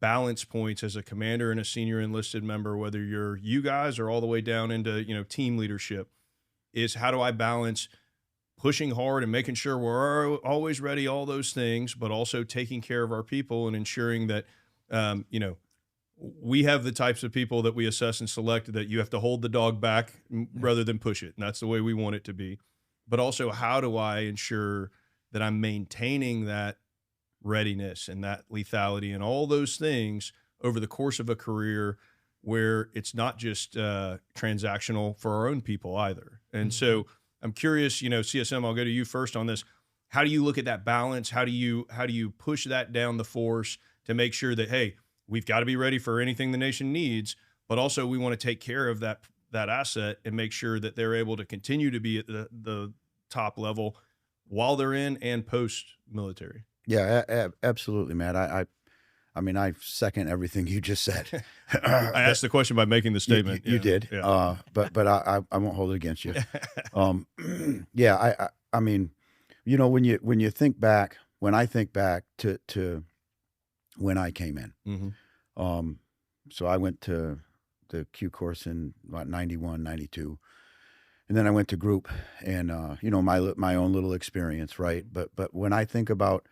balance points as a commander and a senior enlisted member, whether you're you guys or all the way down into, team leadership, is how do I balance pushing hard and making sure we're always ready, all those things, but also taking care of our people and ensuring that, we have the types of people that we assess and select that you have to hold the dog back rather than push it. And that's the way we want it to be. But also, how do I ensure that I'm maintaining that readiness and that lethality and all those things over the course of a career where it's not just transactional for our own people either. And so I'm curious, CSM, I'll go to you first on this. How do you look at that balance? How do you push that down the force to make sure that, hey, we've got to be ready for anything the nation needs, but also we want to take care of that asset and make sure that they're able to continue to be at the top level while they're in and post military? Yeah, absolutely, Matt. I mean, I second everything you just said. I asked the question by making the statement. You did, yeah. But I won't hold it against you. Yeah, I mean, when you think back, when I think back to when I came in, so I went to the Q course in about 91, 92. And then I went to group and, my own little experience, right? But when I think about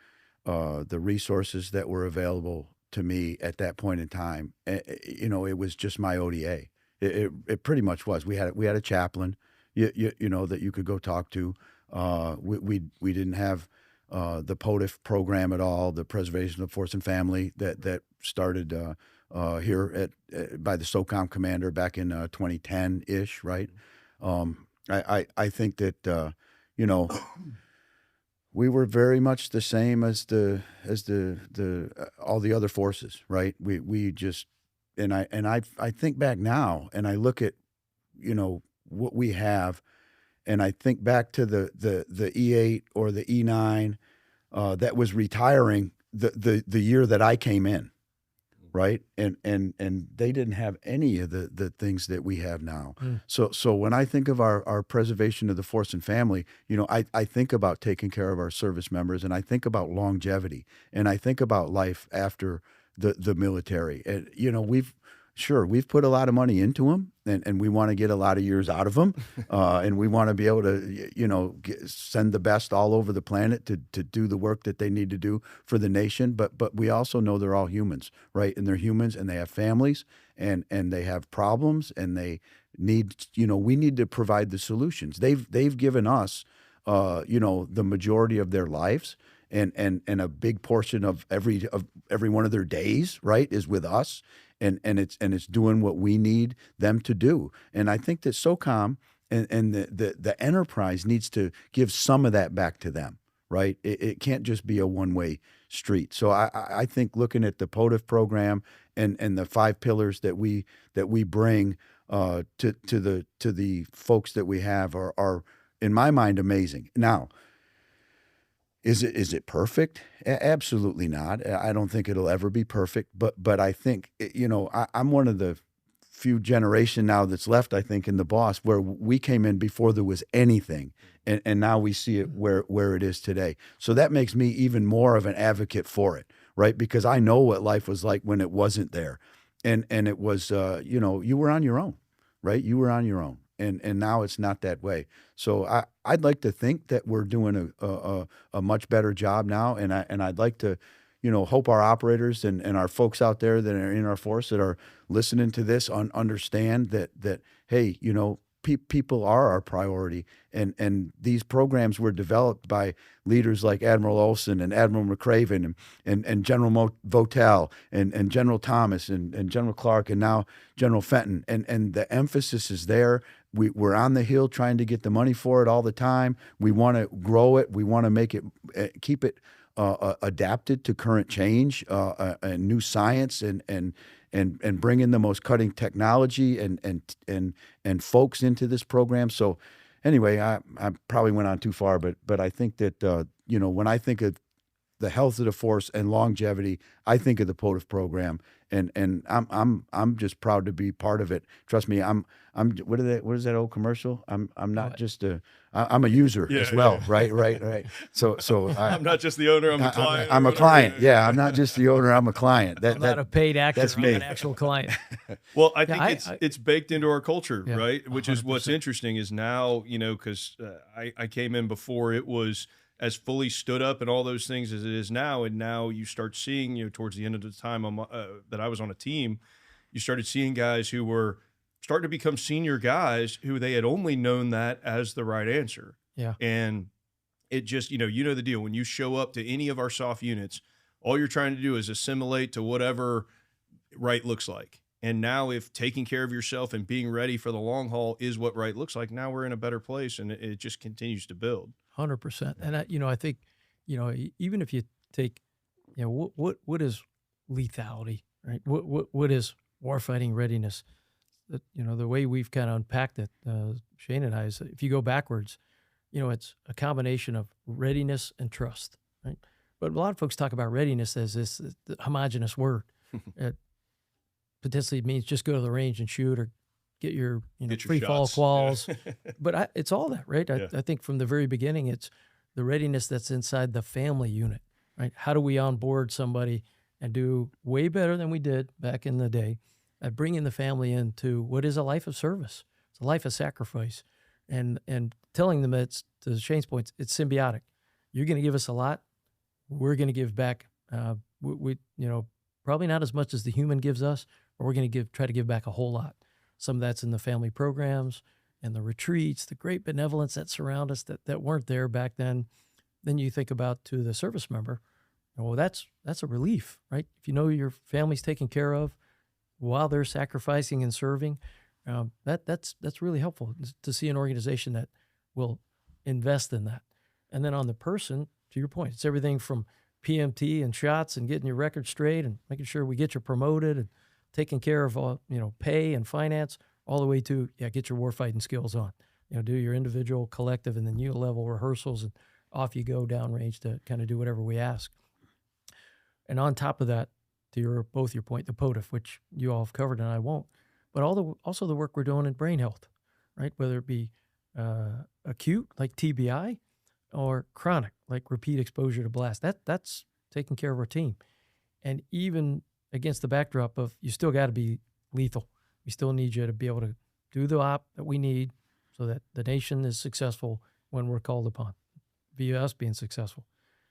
the resources that were available to me at that point in time, it was just my ODA. It pretty much was. We had a chaplain, that you could go talk to. We didn't have the POTIF program at all, the Preservation of Force and Family that started here by the SOCOM commander back in 2010-ish, right? I think that we were very much the same as the all the other forces, right? We just I think back now and I look at what we have, and I think back to the E8 or the E9 that was retiring the year that I came in. Right. And they didn't have any of the things that we have now. So when I think of our preservation of the force and family, I think about taking care of our service members, and I think about longevity, and I think about life after the military. And, we've put a lot of money into them, and we want to get a lot of years out of them. And we want to be able to, send the best all over the planet to do the work that they need to do for the nation. But we also know they're all humans, right? And they're humans, and they have families, and they have problems, and they need, we need to provide the solutions. They've given us, the majority of their lives. And a big portion of every one of their days, right, is with us, and it's doing what we need them to do. And I think that SOCOM and the enterprise needs to give some of that back to them, right? It can't just be a one-way street. So I think looking at the POTIF program and the 5 pillars that we bring to the folks that we have are in my mind amazing. Now, is it perfect? Absolutely not. I don't think it'll ever be perfect. But I think, I'm one of the few generation now that's left, I think, in the boss, where we came in before there was anything. And now we see it where it is today. So that makes me even more of an advocate for it, right? Because I know what life was like when it wasn't there. And it was, you were on your own, right? You were on your own. And now it's not that way. So I'd like to think that we're doing a much better job now, and I'd like to, hope our operators and our folks out there that are in our force that are listening to this understand that hey, people are our priority, and these programs were developed by leaders like Admiral Olson and Admiral McCraven and General Votel and General Thomas and General Clark and now General Fenton, and the emphasis is there. We're on the Hill trying to get the money for it all the time. We want to grow it. We want to make it, keep it adapted to current change and new science, and bring in the most cutting technology and folks into this program. So anyway, I probably went on too far, but I think that when I think of the health of the force and longevity, I think of the POTIF program, and I'm just proud to be part of it. Trust me, I'm what is that old commercial? I'm not just I'm a user as well, yeah. Right. So I'm not just the owner, I'm a client. I'm a client. Yeah, I'm not just the owner, I'm a client. I'm not a paid actor. That's me. I'm an actual client. Well, I think it's baked into our culture, yeah, right? Which 100%. is what's interesting is now, because I came in before it was as fully stood up and all those things as it is now. And now you start seeing, towards the end of the time that I was on a team, you started seeing guys who were starting to become senior guys who they had only known that as the right answer. Yeah. And it just, you know the deal. When you show up to any of our SOF units, all you're trying to do is assimilate to whatever right looks like. And now if taking care of yourself and being ready for the long haul is what right looks like, now we're in a better place, and it just continues to build. 100%. And I think, even if you take, what is lethality, right? What is warfighting readiness? That, the way we've kind of unpacked it, Shane and I, is if you go backwards, it's a combination of readiness and trust, right? But a lot of folks talk about readiness as this homogenous word. It potentially means just go to the range and shoot, or get your free fall quals. Yeah. But it's all that, right? I think from the very beginning, it's the readiness that's inside the family unit, right? How do we onboard somebody and do way better than we did back in the day at bringing the family into what is a life of service? It's a life of sacrifice, and telling them it's, to Shane's point, it's symbiotic. You're going to give us a lot. We're going to give back. We probably not as much as the human gives us, but we're going to try to give back a whole lot. Some of that's in the family programs and the retreats, the great benevolence that surround us that weren't there back then. Then you think about to the service member, well, that's a relief, right? If you know your family's taken care of while they're sacrificing and serving, that's really helpful to see an organization that will invest in that. And then on the person, to your point, it's everything from PMT and shots and getting your record straight and making sure we get you promoted and taking care of all, pay and finance, all the way to, get your warfighting skills on. Do your individual, collective, and then unit level rehearsals, and off you go downrange to kind of do whatever we ask. And on top of that, to both your point, the POTF, which you all have covered and I won't, but also the work we're doing in brain health, right? Whether it be acute, like TBI, or chronic, like repeat exposure to blast. That's taking care of our team. And even against the backdrop of, you still got to be lethal. We still need you to be able to do the op that we need so that the nation is successful when we're called upon, via us being successful.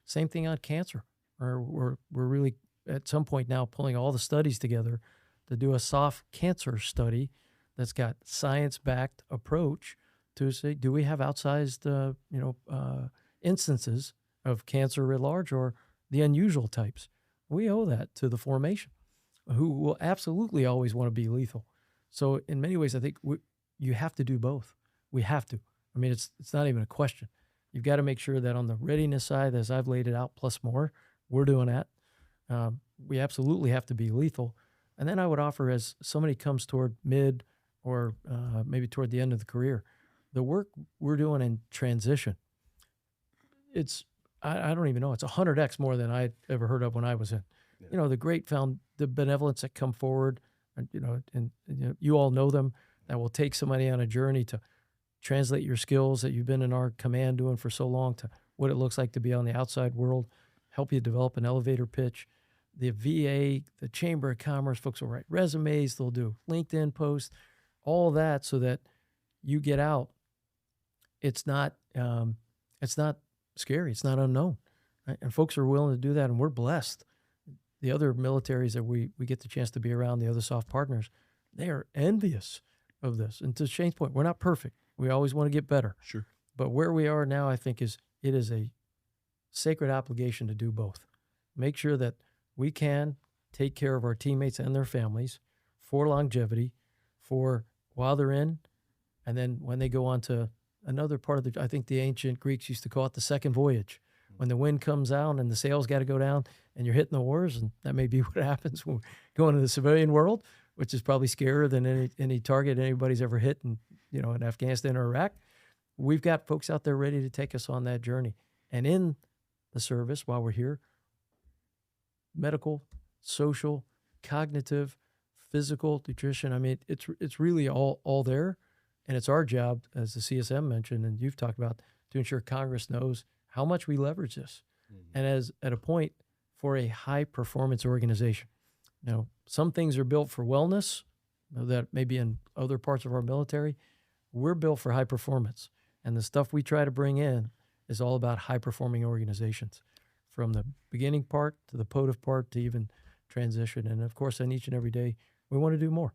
Same thing on cancer. We're really, at some point now, pulling all the studies together to do a SOF cancer study that's got science-backed approach to say, do we have outsized, instances of cancer at large, or the unusual types? We owe that to the formation, who will absolutely always want to be lethal. So in many ways, I think you have to do both. We have to. I mean, it's not even a question. You've got to make sure that on the readiness side, as I've laid it out, plus more, we're doing that. We absolutely have to be lethal. And then I would offer, as somebody comes toward mid or maybe toward the end of the career, the work we're doing in transition, I don't even know, it's 100x more than I'd ever heard of when I was in. Yeah. The benevolence that come forward, and you all know them, that will take somebody on a journey to translate your skills that you've been in our command doing for so long to what it looks like to be on the outside world, help you develop an elevator pitch. The VA, the Chamber of Commerce folks will write resumes, they'll do LinkedIn posts, all that, so that you get out. It's not scary. It's not unknown, right? And folks are willing to do that, and we're blessed. The other militaries that we get the chance to be around, the other SOF partners, they are envious of this. And to Shane's point, we're not perfect. We always want to get better. Sure. But where we are now, I think, it is a sacred obligation to do both. Make sure that we can take care of our teammates and their families for longevity, for while they're in, and then when they go on to another part of I think the ancient Greeks used to call it the second voyage. When the wind comes out and the sails got to go down and you're hitting the oars, and that may be what happens when we go into the civilian world, which is probably scarier than any target anybody's ever hit in Afghanistan or Iraq. We've got folks out there ready to take us on that journey. And in the service, while we're here, medical, social, cognitive, physical, nutrition, I mean, it's really all there. And it's our job, as the CSM mentioned, and you've talked about, to ensure Congress knows how much we leverage this. Mm-hmm. And at a point for a high-performance organization. Now, some things are built for wellness that may be in other parts of our military. We're built for high performance. And the stuff we try to bring in is all about high-performing organizations, from the beginning part to the POTF part to even transition. And, of course, on each and every day, We want to do more.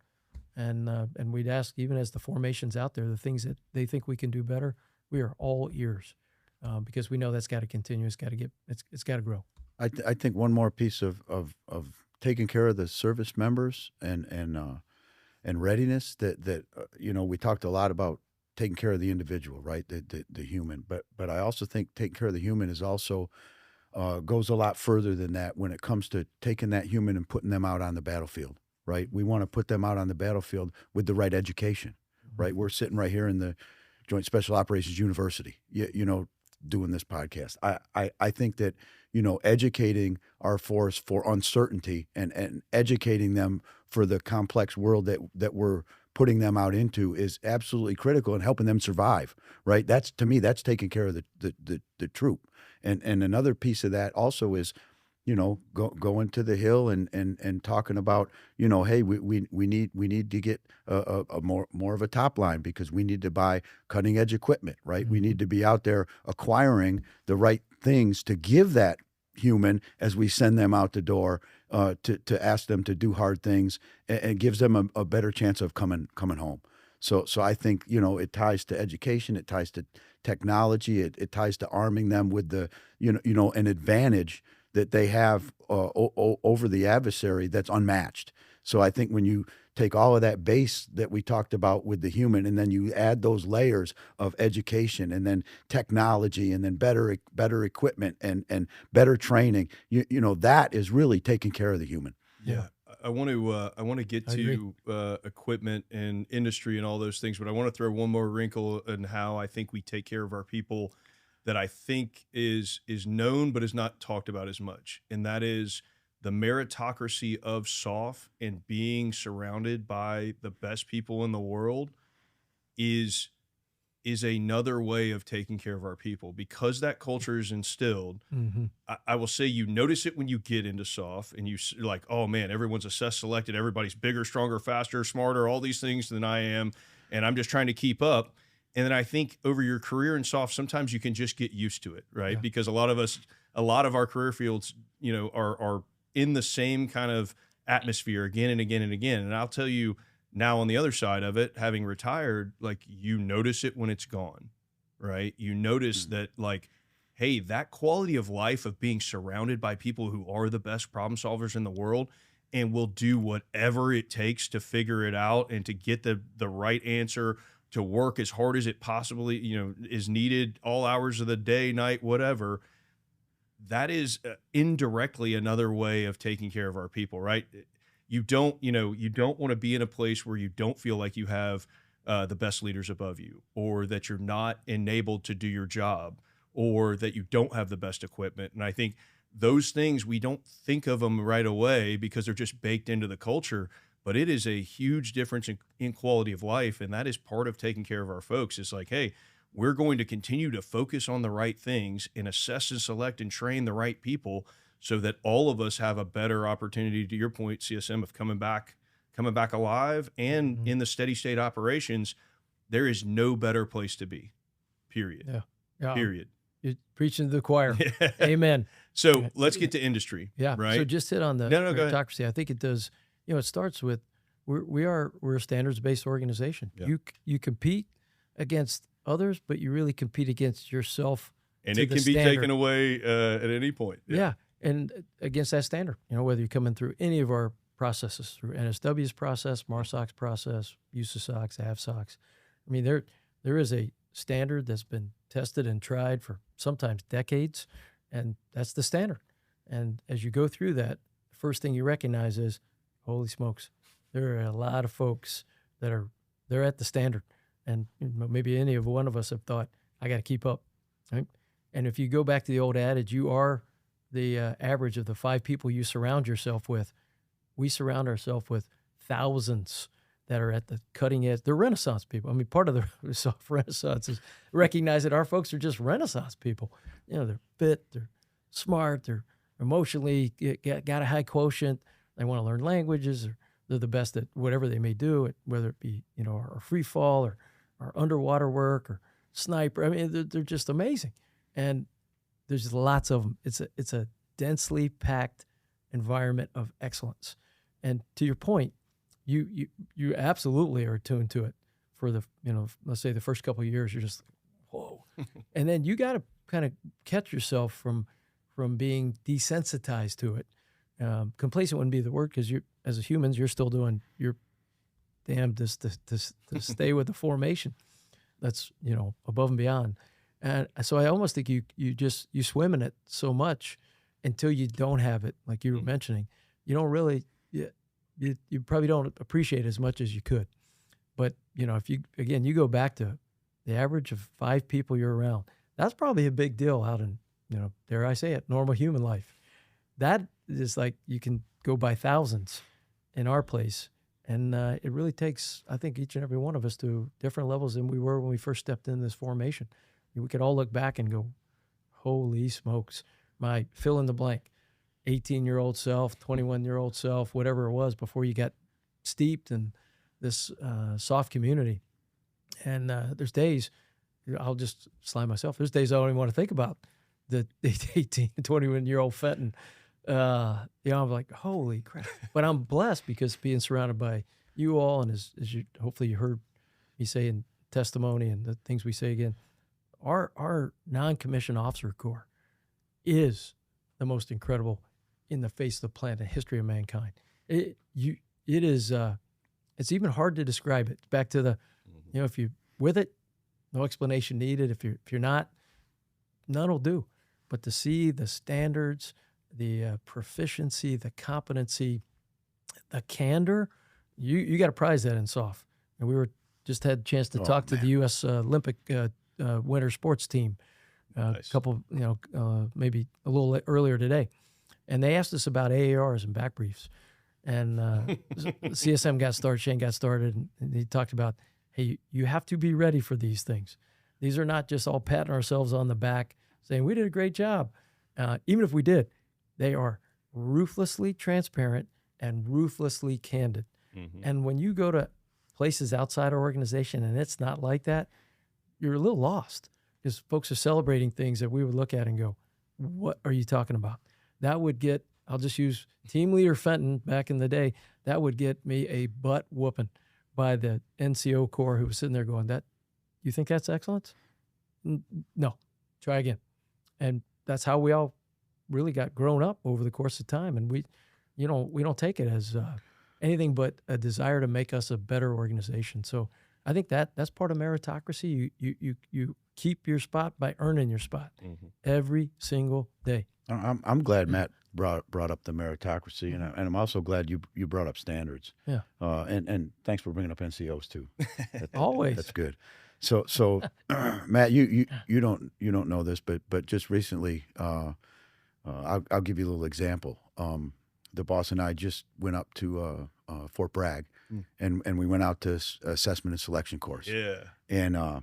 And we'd ask, even as the formation's out there, the things that they think we can do better, we are all ears, because we know that's got to continue. It's got to grow. I think one more piece of taking care of the service members and readiness that we talked a lot about taking care of the individual, right? The human, but I also think taking care of the human is also goes a lot further than that when it comes to taking that human and putting them out on the battlefield, right? We want to put them out on the battlefield with the right education, right? We're sitting right here in the Joint Special Operations University, doing this podcast. I think that, educating our force for uncertainty and educating them for the complex world that we're putting them out into is absolutely critical in helping them survive, right? To me, that's taking care of the troop. And another piece of that also is, going to the Hill and talking about, hey, we need to get a more of a top line because we need to buy cutting edge equipment, right? We need to be out there acquiring the right things to give that human as we send them out the door to ask them to do hard things, and gives them a better chance of coming home. So I think, it ties to education, it ties to technology, it ties to arming them with the, an advantage that they have over the adversary that's unmatched. So I think when you take all of that base that we talked about with the human, and then you add those layers of education and then technology and then better equipment and better training, that is really taking care of the human. Yeah. I want to get to equipment and industry and all those things, but I want to throw one more wrinkle in how I think we take care of our people that I think is known but is not talked about as much, and that is the meritocracy of SOF and being surrounded by the best people in the world is another way of taking care of our people, because that culture is instilled. Mm-hmm. I will say, you notice it when you get into SOF and you're like, oh man, everyone's assessed, selected, everybody's bigger, stronger, faster, smarter, all these things than I am, and I'm just trying to keep up. And then I think over your career in SOF, sometimes you can just get used to it, right? Yeah. Because a lot of our career fields, are in the same kind of atmosphere again and again and again. And I'll tell you now, on the other side of it, having retired, like, you notice it when it's gone, right? You notice that, like, hey, that quality of life of being surrounded by people who are the best problem solvers in the world and will do whatever it takes to figure it out and to get the right answer, to work as hard as it possibly, is needed, all hours of the day, night, whatever. That is indirectly another way of taking care of our people, right? You don't want to be in a place where you don't feel like you have the best leaders above you, or that you're not enabled to do your job, or that you don't have the best equipment. And I think those things, we don't think of them right away because they're just baked into the culture, but it is a huge difference in quality of life. And that is part of taking care of our folks. It's like, hey, we're going to continue to focus on the right things and assess and select and train the right people so that all of us have a better opportunity, to your point, CSM, of coming back alive. And in the steady state operations, there is no better place to be, period. Yeah. Period. You're preaching to the choir. Amen. So let's get to industry. Yeah. Right. So just hit on the meritocracy. I think it does. It starts with we're a standards-based organization. Yeah. You compete against others, but you really compete against yourself. And it can be taken away at any point. Yeah. And against that standard, whether you're coming through any of our processes, through NSW's process, MARSOC's process, USSOC's, AFSOC's. I mean, there is a standard that's been tested and tried for sometimes decades, and that's the standard. And as you go through that, the first thing you recognize is, holy smokes, there are a lot of folks they're at the standard. And maybe any of one of us have thought, I got to keep up, right? And if you go back to the old adage, you are the average of the 5 people you surround yourself with. We surround ourselves with thousands that are at the cutting edge. They're Renaissance people. I mean, part of the SOF Renaissance is recognize that our folks are just Renaissance people. They're fit, they're smart, they're emotionally got a high quotient. They want to learn languages, or they're the best at whatever they may do, whether it be our free fall or our underwater work or sniper. I mean, they're just amazing, and there's lots of them. It's a densely packed environment of excellence. And to your point, you absolutely are attuned to it for the, let's say the first couple of years. You're just, whoa. And then you got to kind of catch yourself from being desensitized to it. Complacent wouldn't be the word, because you, as a humans, you're still doing your damnedest to stay with the formation. That's, above and beyond. And so I almost think you swim in it so much until you don't have it, like you were mentioning. You don't really, you probably don't appreciate it as much as you could. But, if you go back to the average of 5 people you're around, that's probably a big deal out in, dare I say it, normal human life. That is like, you can go by thousands in our place. And it really takes, I think, each and every one of us to different levels than we were when we first stepped in this formation. We could all look back and go, holy smokes, my fill in the blank, 18-year-old self, 21-year-old self, whatever it was before you got steeped in this soft community. And there's days, I'll just slam myself, there's days I don't even want to think about the 18 and 21-year-old Fenton. I'm like, holy crap. But I'm blessed because being surrounded by you all, and as you hopefully you heard me say in testimony and the things we say again, our non-commissioned officer corps is the most incredible in the face of the planet, history of mankind. It is it's even hard to describe it. Back to the, if you're with it, no explanation needed. If you're not, none will do. But to see the standards, the proficiency, the competency, the candor, you got to prize that in SOF. And we just had a chance to talk to the U.S. Olympic winter sports team a couple, maybe a little earlier today. And they asked us about AARs and back briefs. And CSM got started, Shane got started, and he talked about, hey, you have to be ready for these things. These are not just all patting ourselves on the back saying we did a great job. Even if we did, they are ruthlessly transparent and ruthlessly candid. Mm-hmm. And when you go to places outside our organization and it's not like that, you're a little lost, because folks are celebrating things that we would look at and go, what are you talking about? That would get, I'll just use Team Leader Fenton back in the day, that would get me a butt whooping by the NCO Corps who was sitting there going, you think that's excellence? No, try again. And that's how we all really got grown up over the course of time. And we don't take it as anything but a desire to make us a better organization. So I think that's part of meritocracy. You keep your spot by earning your spot every single day. I'm glad Matt brought up the meritocracy, and I'm also glad you brought up standards. Yeah. And thanks for bringing up NCOs too. Always. That's good. So Matt, you don't know this, but just recently, I'll give you a little example. The boss and I just went up to Fort Bragg, and we went out to assessment and selection course. Yeah. And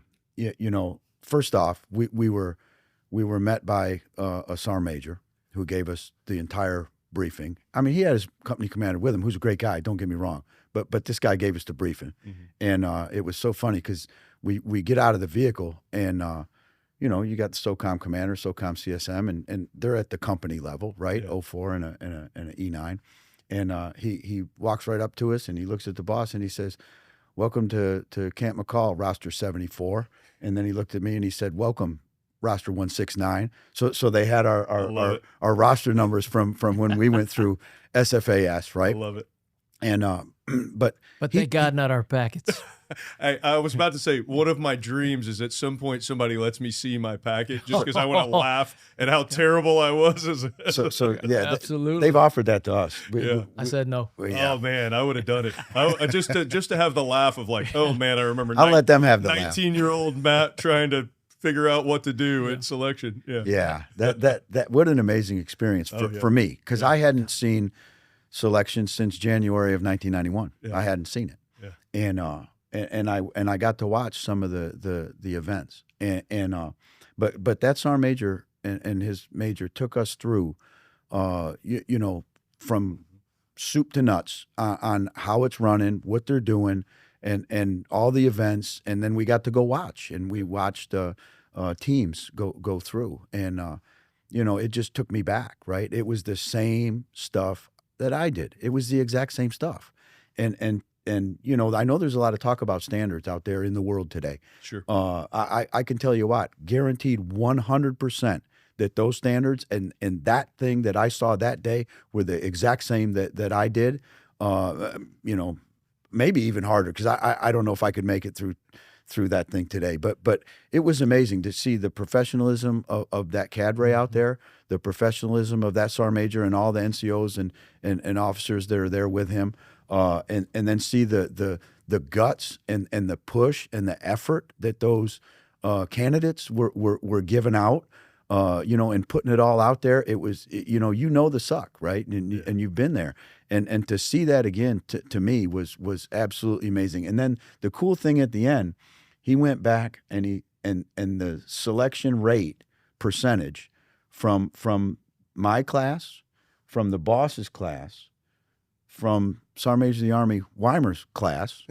first off, we were met by a SAR major who gave us the entire briefing. I mean, he had his company commander with him, who's a great guy. Don't get me wrong, but this guy gave us the briefing, and it was so funny because we get out of the vehicle and. You got the SOCOM commander, SOCOM CSM, and they're at the company level, right? Yeah. 04 and an E9. And he walks right up to us and he looks at the boss and he says, "Welcome to Camp McCall, roster 74." And then he looked at me and he said, "Welcome, roster 169." So they had our roster numbers from when we went through SFAS, right? I love it. And but thank God not our packets. I was about to say, one of my dreams is at some point somebody lets me see my packet just because I want to laugh at how terrible I was. So yeah, absolutely. They've offered that to us. I said no. Oh man, I would have done it. Just to have the laugh of like, oh man, I remember. I'll let them have the 19-year-old Matt trying to figure out what to do in selection. Yeah. That what an amazing experience for me, because I hadn't seen selection since January of 1991. I hadn't seen it. Yeah. And I got to watch some of the events, but that SAR major and his major took us through, from soup to nuts on how it's running, what they're doing, and all the events, and then we got to go watch, and we watched teams go through, and it just took me back, right? It was the same stuff that I did. It was the exact same stuff, and you know, I know there's a lot of talk about standards out there in the world today. Sure. I can tell you what, guaranteed 100% that those standards and that thing that I saw that day were the exact same that I did. You know, maybe even harder, because I don't know if I could make it through that thing today. But it was amazing to see the professionalism of that cadre out there, the professionalism of that Sergeant Major and all the NCOs and officers that are there with him, and then see the guts and the push and the effort that those candidates were giving out. You know, and putting it all out there. It was, you know the suck, right? And you've been there. And to see that again, to me, was absolutely amazing. And then the cool thing at the end, he went back and the selection rate percentage from my class, from the boss's class, from Sergeant Major of the Army Weimer's class,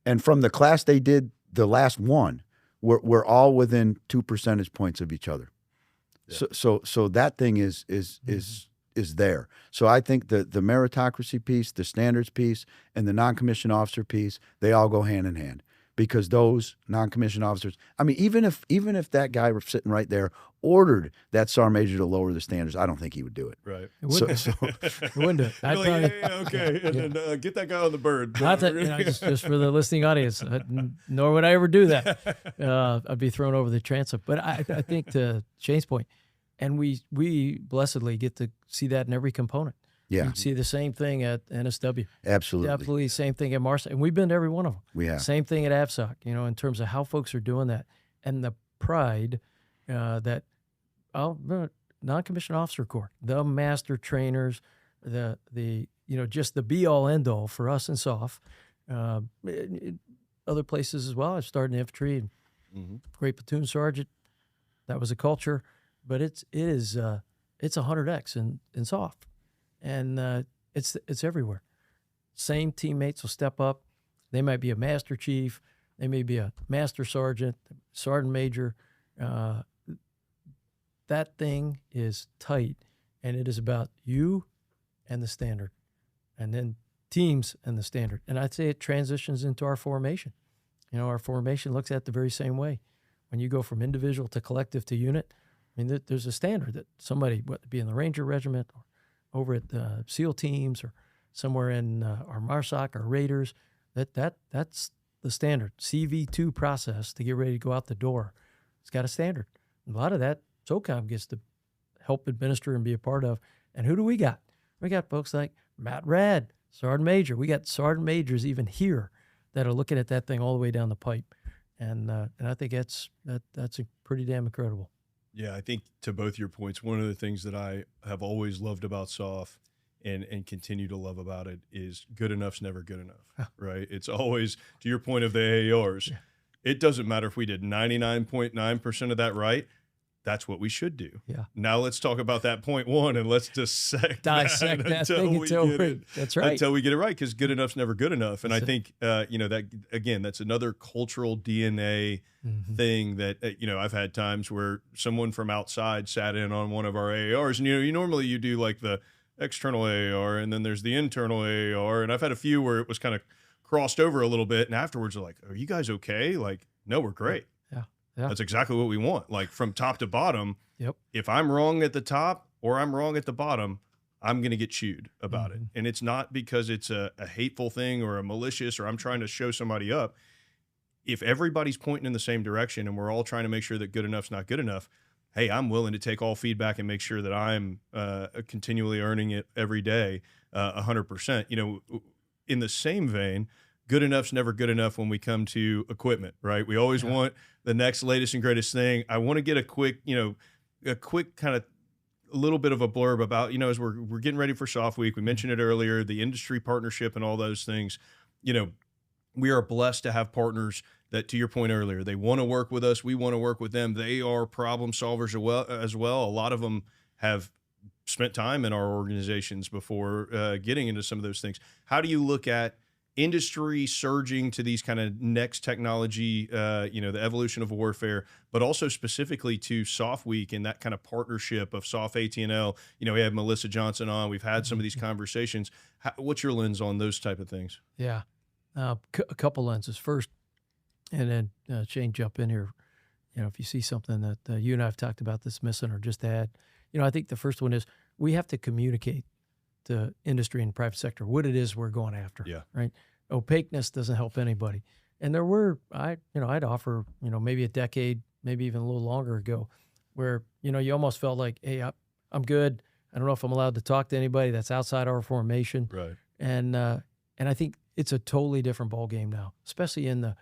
and from the class they did the last one, we're all within 2 percentage points of each other. Yeah. So that thing is there. So I think the meritocracy piece, the standards piece, and the non-commissioned officer piece, they all go hand in hand, because those non-commissioned officers, I mean, even if that guy were sitting right there ordered that Sergeant Major to lower the standards, I don't think he would do it. Right. It wouldn't do it. I'd Like, probably, yeah, okay. And then get that guy on the bird. not that, just for the listening audience, nor would I ever do that. I'd be thrown over the transom. But I think, to Shane's point, and we blessedly get to see that in every component. Yeah. You see the same thing at NSW. Absolutely. Absolutely same thing at Marsa. And we've been to every one of them. We have. Same thing at AVSOC, you know, in terms of how folks are doing that. And the pride that non-commissioned officer corps, the master trainers, the you know, just the be-all, end-all for us in SOF. Other places as well. I started in infantry, and great platoon sergeant. That was a culture. But it's 100x in SOF, and it's everywhere. Same teammates will step up. They might be a master chief, they may be a master sergeant, sergeant major. That thing is tight, and it is about you and the standard, and then teams and the standard. And I'd say it transitions into our formation. You know, our formation looks at it the very same way. When you go from individual to collective to unit, I mean, there's a standard that somebody, whether it be in the Ranger Regiment or over at the SEAL teams or somewhere in our MARSOC or Raiders, that's the standard. CV2 process to get ready to go out the door. It's got a standard. A lot of that SOCOM gets to help administer and be a part of. And who do we got? We got folks like Matt Rad, Sergeant Major. We got Sergeant Majors even here that are looking at that thing all the way down the pipe. And I think that's pretty damn incredible. Yeah, I think to both your points, one of the things that I have always loved about SOF and continue to love about it is good enough's never good enough, right? It's always, to your point of the AARs, it doesn't matter if we did 99.9% of that right. That's what we should do. Yeah. Now let's talk about that 0.1 and let's dissect that thing until that's right. Until we get it right, because good enough's never good enough. And I think, you know, that again, that's another cultural DNA thing that, you know, I've had times where someone from outside sat in on one of our AARs, and, you know, you normally do like the external AAR and then there's the internal AAR. And I've had a few where it was kind of crossed over a little bit. And afterwards they're like, are you guys okay? Like, no, we're great. Yeah. That's exactly what we want. Like from top to bottom. Yep. If I'm wrong at the top or I'm wrong at the bottom, I'm going to get chewed about it. And it's not because it's a hateful thing or a malicious or I'm trying to show somebody up. If everybody's pointing in the same direction and we're all trying to make sure that good enough's not good enough, hey, I'm willing to take all feedback and make sure that I'm continually earning it every day, 100%. You know, in the same vein, good enough's never good enough when we come to equipment, right? We always want the next latest and greatest thing. I want to get a quick kind of a little bit of a blurb about, you know, as we're getting ready for SOF Week, we mentioned it earlier, the industry partnership and all those things. You know, we are blessed to have partners that, to your point earlier, they want to work with us. We want to work with them. They are problem solvers as well. A lot of them have spent time in our organizations before getting into some of those things. How do you look at industry surging to these kind of next technology, you know, the evolution of warfare, but also specifically to SOF Week and that kind of partnership of SOF AT&L? You know, we had Melissa Johnson on. We've had some of these conversations. What's your lens on those type of things? Yeah. A couple lenses. First, and then Shane, jump in here. If you see something that you and I have talked about that's missing or just add, I think the first one is we have to communicate to industry and private sector what it is we're going after. Yeah. Right. Opaqueness doesn't help anybody. And there were, I'd offer, maybe a decade, maybe even a little longer ago, where, you almost felt like, hey, I'm good. I don't know if I'm allowed to talk to anybody that's outside our formation. Right. And I think it's a totally different ballgame now, especially in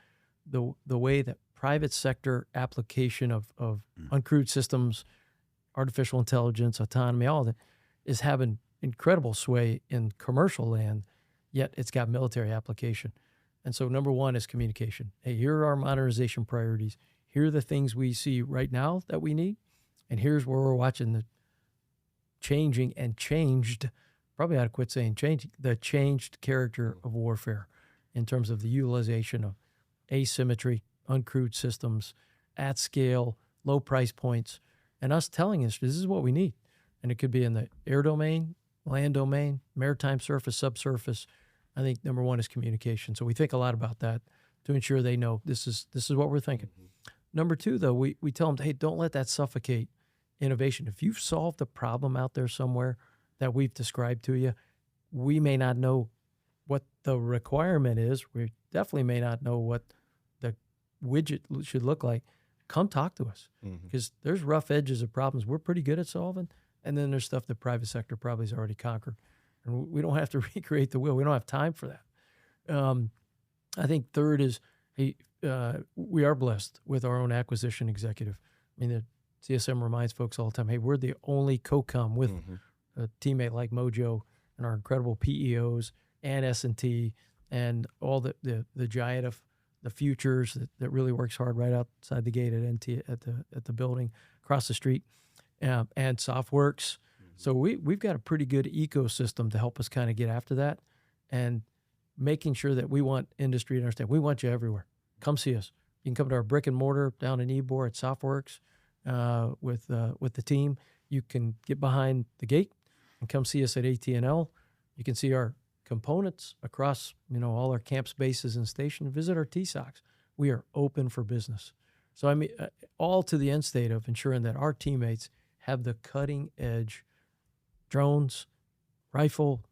the way that private sector application of uncrewed systems, artificial intelligence, autonomy, all of that is having incredible sway in commercial land, yet it's got military application. And so number one is communication. Hey, here are our modernization priorities. Here are the things we see right now that we need. And here's where we're watching the changing and changed, probably ought to quit saying changing, the changed character of warfare in terms of the utilization of asymmetry, uncrewed systems, at scale, low price points, and us telling us this is what we need. And it could be in the air domain, land domain, maritime surface, subsurface. I think number one is communication. So we think a lot about that to ensure they know this is what we're thinking. Mm-hmm. Number two, though, we tell them, hey, don't let that suffocate innovation. If you've solved a problem out there somewhere that we've described to you, we may not know what the requirement is. We definitely may not know what the widget should look like. Come talk to us, because there's rough edges of problems we're pretty good at solving, and then there's stuff the private sector probably has already conquered, and we don't have to recreate the wheel. We don't have time for that. I think third is, hey, we are blessed with our own acquisition executive. I mean, the CSM reminds folks all the time, hey, we're the only COCOM with a teammate like Mojo and our incredible PEOs and S&T and all the giant of the futures that really works hard right outside the gate at NT at the building across the street, and SOFworks. So we've got a pretty good ecosystem to help us kind of get after that, and making sure that we want industry to understand we want you everywhere. Come see us. You can come to our brick and mortar down in Ybor at SOFworks with the team. You can get behind the gate and come see us at AT&L. You can see our components across, all our camp spaces and stations. Visit our TSOCs. We are open for business. So, I mean, all to the end state of ensuring that our teammates have the cutting edge drones, rifle,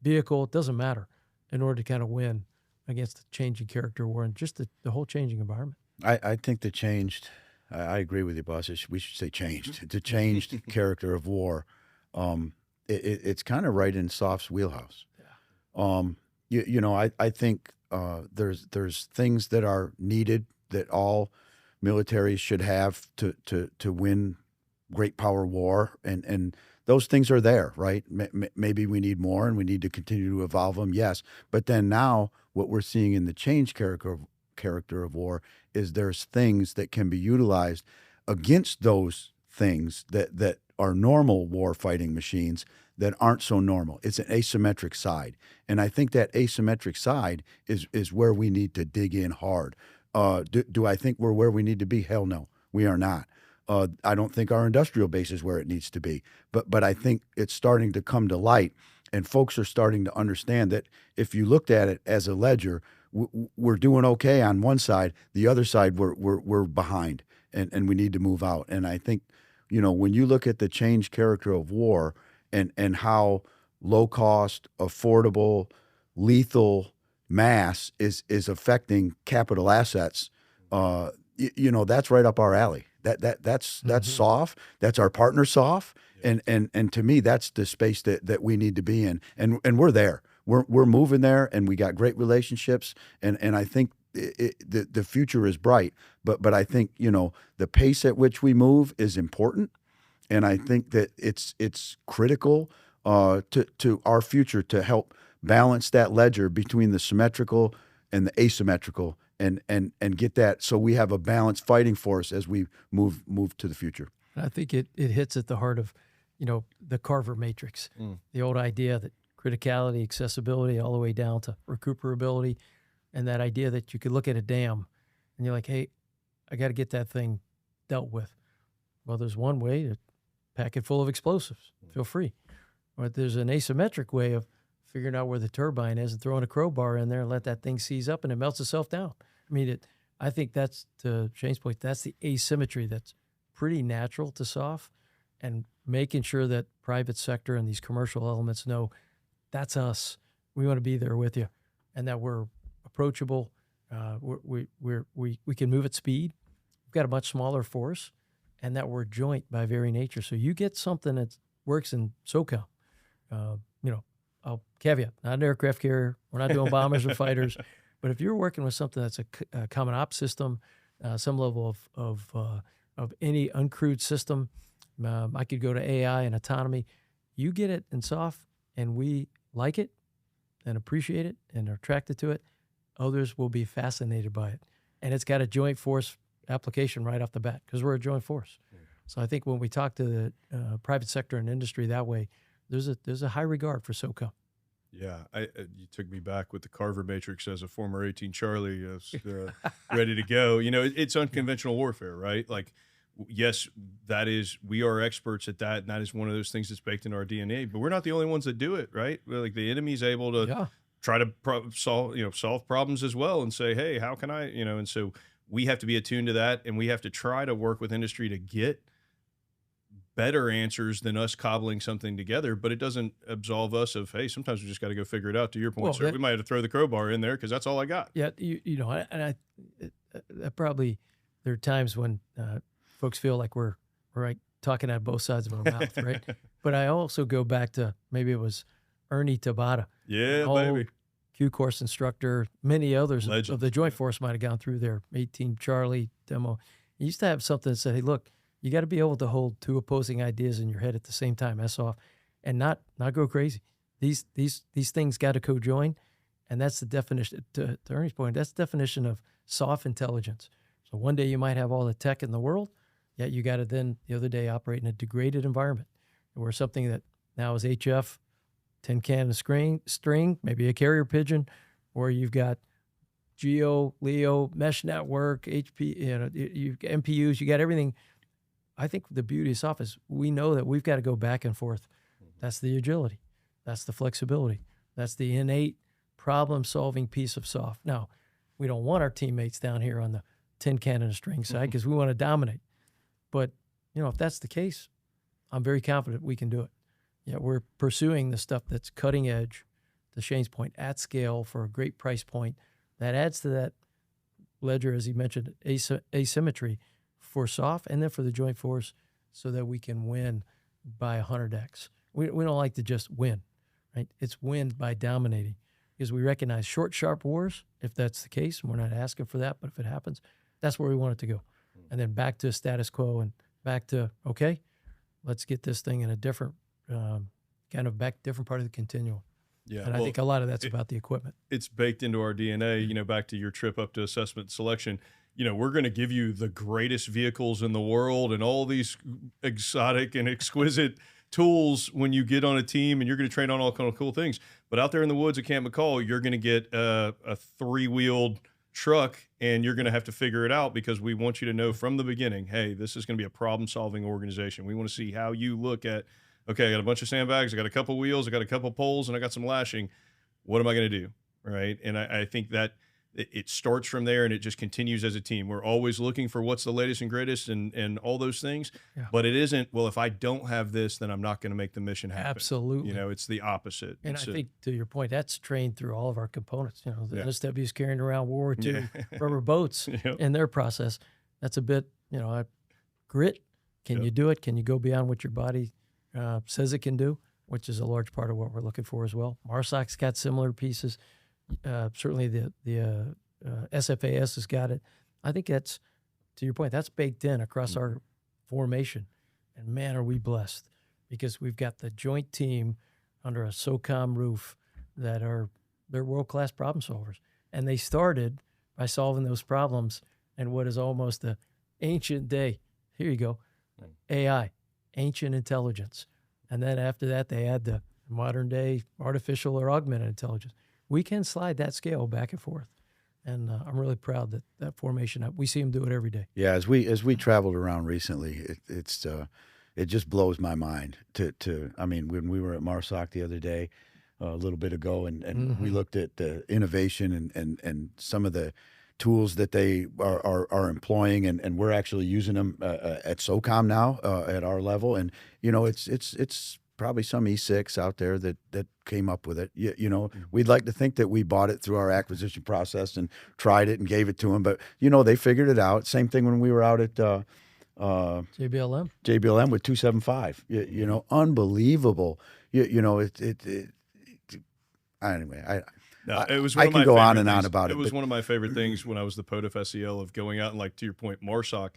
vehicle, it doesn't matter, in order to kind of win against the changing character war and just the whole changing environment. I think the changed, I agree with you, boss. We should say changed. The changed character of war. It's kind of right in SOF's wheelhouse. Yeah. I think there's things that are needed that all militaries should have to win great power war, and those things are there, right? Maybe we need more, and we need to continue to evolve them. Yes, but then now what we're seeing in the change character of war is there's things that can be utilized against those things that are normal war fighting machines that aren't so normal. It's an asymmetric side. And I think that asymmetric side is where we need to dig in hard. Do I think we're where we need to be? Hell no, we are not. I don't think our industrial base is where it needs to be. But I think it's starting to come to light, and folks are starting to understand that if you looked at it as a ledger, we're doing okay on one side. The other side, we're behind, and we need to move out. And I think, when you look at the change character of war and how low cost, affordable, lethal mass is affecting capital assets, that's right up our alley. That's SOF. That's our partner SOF. And to me, that's the space that we need to be in. And we're there. We're moving there, and we got great relationships. And I think the future is bright. But I think, the pace at which we move is important. And I think that it's critical to our future to help balance that ledger between the symmetrical and the asymmetrical, and get that so we have a balanced fighting force as we move to the future. I think it hits at the heart of, the Carver matrix, the old idea that criticality, accessibility, all the way down to recuperability, and that idea that you could look at a dam and you're like, hey, I got to get that thing dealt with. Well, there's one way to pack it full of explosives. Feel free. Or there's an asymmetric way of figuring out where the turbine is and throwing a crowbar in there and let that thing seize up and it melts itself down. I mean, I think that's, to Shane's point, that's the asymmetry that's pretty natural to SOF, and making sure that private sector and these commercial elements know that's us. We want to be there with you, and that we're approachable. We can move at speed. We've got a much smaller force, and that we're joint by very nature. So you get something that works in SOCOM. I'll caveat, not an aircraft carrier. We're not doing bombers or fighters. But if you're working with something that's a common ops system, some level of any uncrewed system, I could go to AI and autonomy. You get it in SOF, and we like it and appreciate it and are attracted to it. Others will be fascinated by it. And it's got a joint force application right off the bat because we're a joint force. Yeah. So I think when we talk to the private sector and industry that way, there's a high regard for SOCOM. Yeah, you took me back with the Carver Matrix as a former 18 Charlie, ready to go. It's unconventional warfare, right? Like, yes, we are experts at that, and that is one of those things that's baked into our DNA. But we're not the only ones that do it, right? Like, the enemy's able to try to solve problems as well, and say, hey, how can I, And so we have to be attuned to that, and we have to try to work with industry to get better answers than us cobbling something together. But it doesn't absolve us of, hey, sometimes we just got to go figure it out. To your point, sir, we might have to throw the crowbar in there because that's all I got. Yeah, probably there are times when folks feel like we're right talking out both sides of our mouth, right? But I also go back to, maybe it was Ernie Tabata. Yeah, baby. Q course instructor, many others Legend. Of the Joint Force might have gone through their 18 Charlie demo. He used to have something that said, hey, look, you got to be able to hold two opposing ideas in your head at the same time, SOF, and not go crazy. These things got to co-join, and that's the definition, to Ernie's point, that's the definition of SOF intelligence. So one day you might have all the tech in the world, yet you got to then the other day operate in a degraded environment where something that now is HF, tin can and string, maybe a carrier pigeon, or you've got Geo, LEO, mesh network, HP, you've got MPUs, you got everything. I think the beauty of SOF is we know that we've got to go back and forth. That's the agility. That's the flexibility. That's the innate problem-solving piece of SOF. Now, we don't want our teammates down here on the tin can and a string side because we want to dominate. But, if that's the case, I'm very confident we can do it. Yeah, we're pursuing the stuff that's cutting edge, to Shane's point, at scale for a great price point. That adds to that ledger, as he mentioned, asymmetry for SOF and then for the Joint Force, so that we can win by 100x. We don't like to just win, right? It's win by dominating, because we recognize short, sharp wars, if that's the case, and we're not asking for that, but if it happens, that's where we want it to go. And then back to status quo and back to, okay, let's get this thing in a different, different part of the continuum. Yeah, and I think a lot of that's about the equipment. It's baked into our DNA, back to your trip up to assessment selection. We're going to give you the greatest vehicles in the world and all these exotic and exquisite tools when you get on a team, and you're going to train on all kind of cool things. But out there in the woods at Camp McCall, you're going to get a three-wheeled truck, and you're going to have to figure it out, because we want you to know from the beginning, hey, this is going to be a problem-solving organization. We want to see how you look at, okay, I got a bunch of sandbags, I got a couple wheels, I got a couple poles, and I got some lashing. What am I going to do, right? And I think that it starts from there, and it just continues as a team. We're always looking for what's the latest and greatest and all those things. Yeah. But it isn't, well, if I don't have this, then I'm not going to make the mission happen. Absolutely. It's the opposite. And I think, to your point, that's trained through all of our components. The SW's carrying around World War II rubber boats in their process. That's a bit, grit. Can you do it? Can you go beyond what your body says it can do, which is a large part of what we're looking for as well. MARSOC's got similar pieces. Certainly the SFAS has got it. I think that's, to your point, that's baked in across our formation. And man, are we blessed, because we've got the joint team under a SOCOM roof they're world-class problem solvers. And they started by solving those problems in what is almost an ancient day. Here you go. AI, ancient intelligence. And then after that, they add the modern day artificial or augmented intelligence. We can slide that scale back and forth. And I'm really proud that formation, we see them do it every day. Yeah, as we traveled around recently, it just blows my mind. I mean, when we were at MARSOC the other day, a little bit ago, and we looked at the innovation and some of the tools that they are employing, and we're actually using them at SOCOM now at our level. And it's probably some E6 out there that came up with it. We'd like to think that we bought it through our acquisition process and tried it and gave it to them, but they figured it out. Same thing when we were out at JBLM with 275. Unbelievable. Anyway, it was one I of my can go on favorite and on things. about it. It was one of my favorite things when I was the POTF SEL of going out and, like, to your point, MARSOC,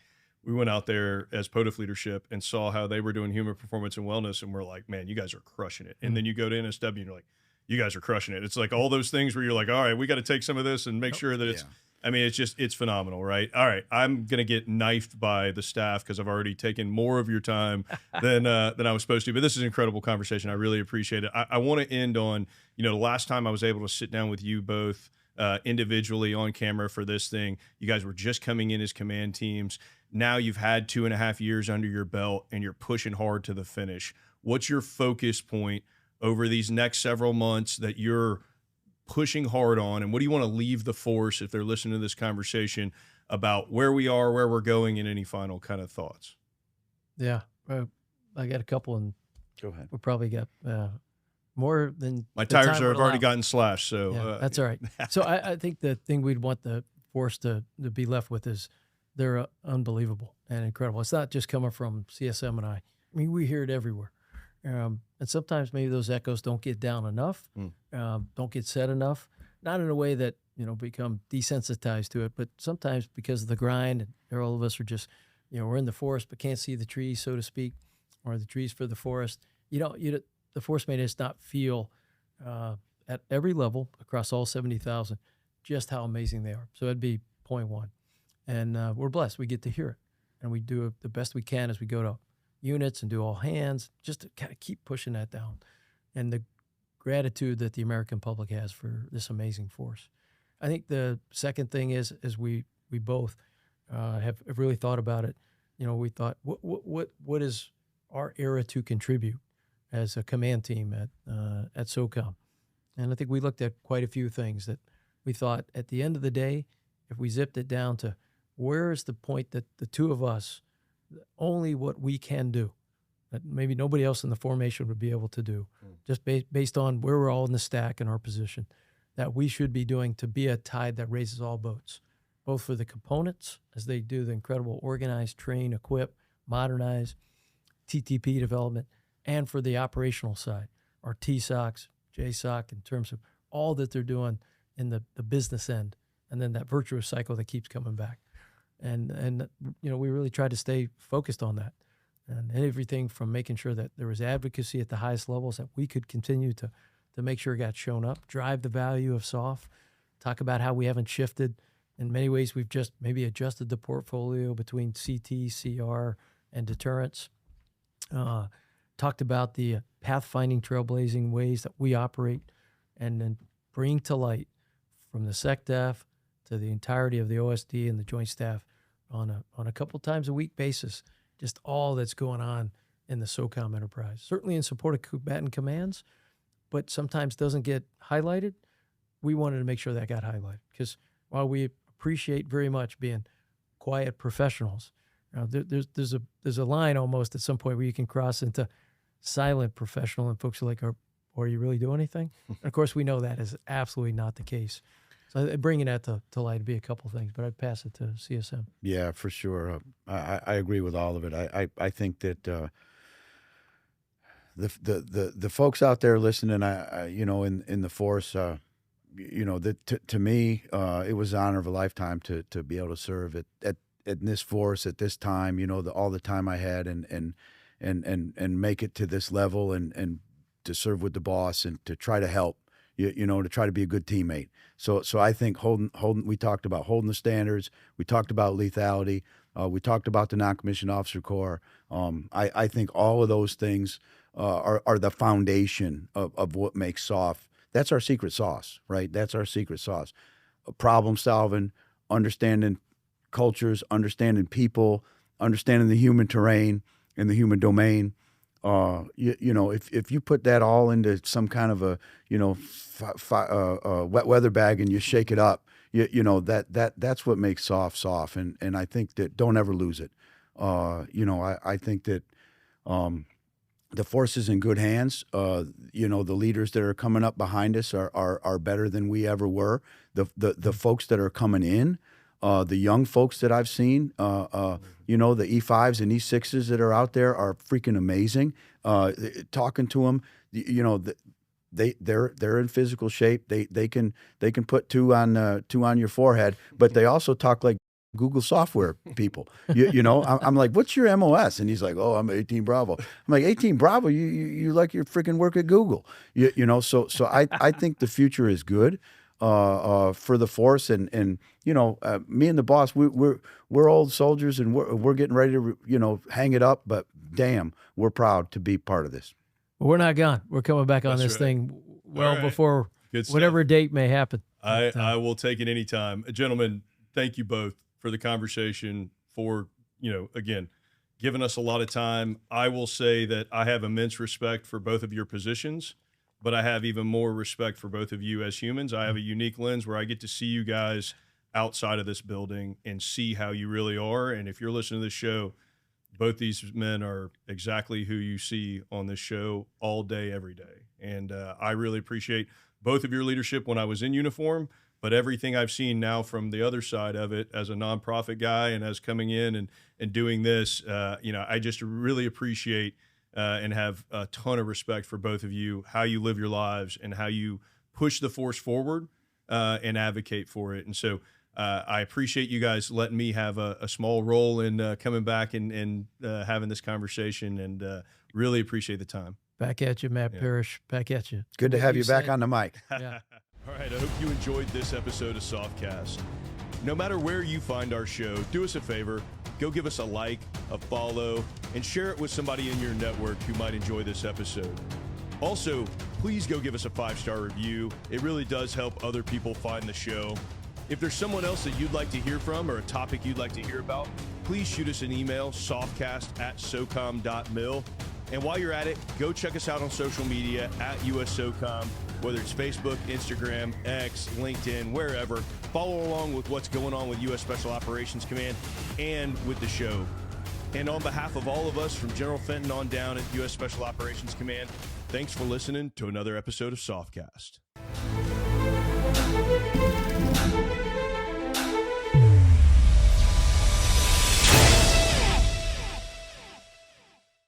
we went out there as POTF leadership and saw how they were doing human performance and wellness, and we're like, man, you guys are crushing it. And then you go to NSW and you're like, you guys are crushing it. It's like all those things where you're like, all right, we got to take some of this and make sure that it's, I mean, it's phenomenal, right? All right, I'm going to get knifed by the staff because I've already taken more of your time than I was supposed to. But this is an incredible conversation. I really appreciate it. I want to end on, the last time I was able to sit down with you both individually on camera for this thing, you guys were just coming in as command teams. Now you've had 2.5 years under your belt and you're pushing hard to the finish. What's your focus point over these next several months that you're pushing hard on, and what do you want to leave the force if they're listening to this conversation about where we are, where we're going, and any final kind of thoughts? Yeah, I got a couple, and go ahead. We probably got more than my tires have already gotten slashed, so that's all right. So I think the thing we'd want the force to be left with is they're unbelievable and incredible. It's not just coming from CSM and I. I mean, we hear it everywhere. And sometimes maybe those echoes don't get down enough, don't get said enough, not in a way that, become desensitized to it, but sometimes because of the grind, and all of us are just, we're in the forest but can't see the trees, so to speak, or the trees for the forest. The force may just not feel at every level across all 70,000 just how amazing they are. So that'd be point one. And we're blessed. We get to hear it, and we do the best we can as we go to units and do all hands, just to kind of keep pushing that down. And the gratitude that the American public has for this amazing force. I think the second thing is we both have really thought about it. We thought, what is our era to contribute as a command team at SOCOM? And I think we looked at quite a few things that we thought at the end of the day, if we zipped it down to where is the point that the two of us, only what we can do, that maybe nobody else in the formation would be able to do, just based on where we're all in the stack and our position, that we should be doing to be a tide that raises all boats, both for the components as they do the incredible organize, train, equip, modernize, TTP development, and for the operational side, our TSOCs, JSOC, in terms of all that they're doing in the business end, and then that virtuous cycle that keeps coming back. And we really tried to stay focused on that, and everything from making sure that there was advocacy at the highest levels, that we could continue to make sure it got shown up, drive the value of SOF, talk about how we haven't shifted. In many ways, we've just maybe adjusted the portfolio between CT, CR, and deterrence. Talked about the pathfinding, trailblazing ways that we operate, and then bring to light from the SecDef to the entirety of the OSD and the Joint Staff on a couple times a week basis, just all that's going on in the SOCOM enterprise. Certainly in support of combatant commands, but sometimes doesn't get highlighted. We wanted to make sure that got highlighted, because while we appreciate very much being quiet professionals, there's a line almost at some point where you can cross into silent professional, and folks are like, are you really doing anything? And of course, we know that is absolutely not the case. So bringing that to light would be a couple of things, but I'd pass it to CSM. Yeah, for sure. I agree with all of it. I think that the folks out there listening, in the force, to me, it was the honor of a lifetime to be able to serve at this force at this time. All the time I had, and make it to this level, and to serve with the boss, and to try to help. To try to be a good teammate. So I think holding. We talked about holding the standards. We talked about lethality. We talked about the non-commissioned officer corps. I think all of those things are the foundation of what makes SOF. That's our secret sauce, right? That's our secret sauce. Problem solving, understanding cultures, understanding people, understanding the human terrain and the human domain. You know, if you put that all into some kind of a, you know, wet weather bag and you shake it up, you know, that's what makes SOF. And I think that don't ever lose it. You know, I think that the force is in good hands. You know, the leaders that are coming up behind us are better than we ever were. The folks that are coming in, the young folks that I've seen, you know, the E5s and E6s that are out there are freaking amazing. Talking to them, you know, they're in physical shape. They can put two on your forehead, but they also talk like Google software people. You know, I'm like, what's your MOS? And he's like, oh, I'm 18 Bravo. I'm like, 18 Bravo, you like your freaking work at Google. You know, so I think the future is good for the force, and you know, me and the boss, we're old soldiers, and we're getting ready to, you know, hang it up, but damn, we're proud to be part of this. Well, we're not gone. We're coming back on this thing well before whatever date may happen. I will take it anytime. Gentlemen, thank you both for the conversation, for, you know, again, giving us a lot of time. I will say that I have immense respect for both of your positions, but I have even more respect for both of you as humans. I have a unique lens where I get to see you guys outside of this building and see how you really are. And if you're listening to this show, both these men are exactly who you see on this show all day, every day. And I really appreciate both of your leadership when I was in uniform, but everything I've seen now from the other side of it as a nonprofit guy and as coming in and doing this, you know, I just really appreciate and have a ton of respect for both of you, how you live your lives and how you push the force forward and advocate for it. And so I appreciate you guys letting me have a small role in coming back and having this conversation, and really appreciate the time. Back at you, Matt Parrish. Back at you. Good to have you back on the mic. Yeah. All right, I hope you enjoyed this episode of SOFcast. No matter where you find our show, do us a favor, go give us a like, a follow, and share it with somebody in your network who might enjoy this episode. Also, please go give us a 5-star review. It really does help other people find the show. If there's someone else that you'd like to hear from or a topic you'd like to hear about, please shoot us an email, SOFcast@SOCOM.mil. And while you're at it, go check us out on social media at USSOCOM, whether it's Facebook, Instagram, X, LinkedIn, wherever. Follow along with what's going on with U.S. Special Operations Command and with the show. And on behalf of all of us from General Fenton on down at U.S. Special Operations Command, thanks for listening to another episode of SOFcast.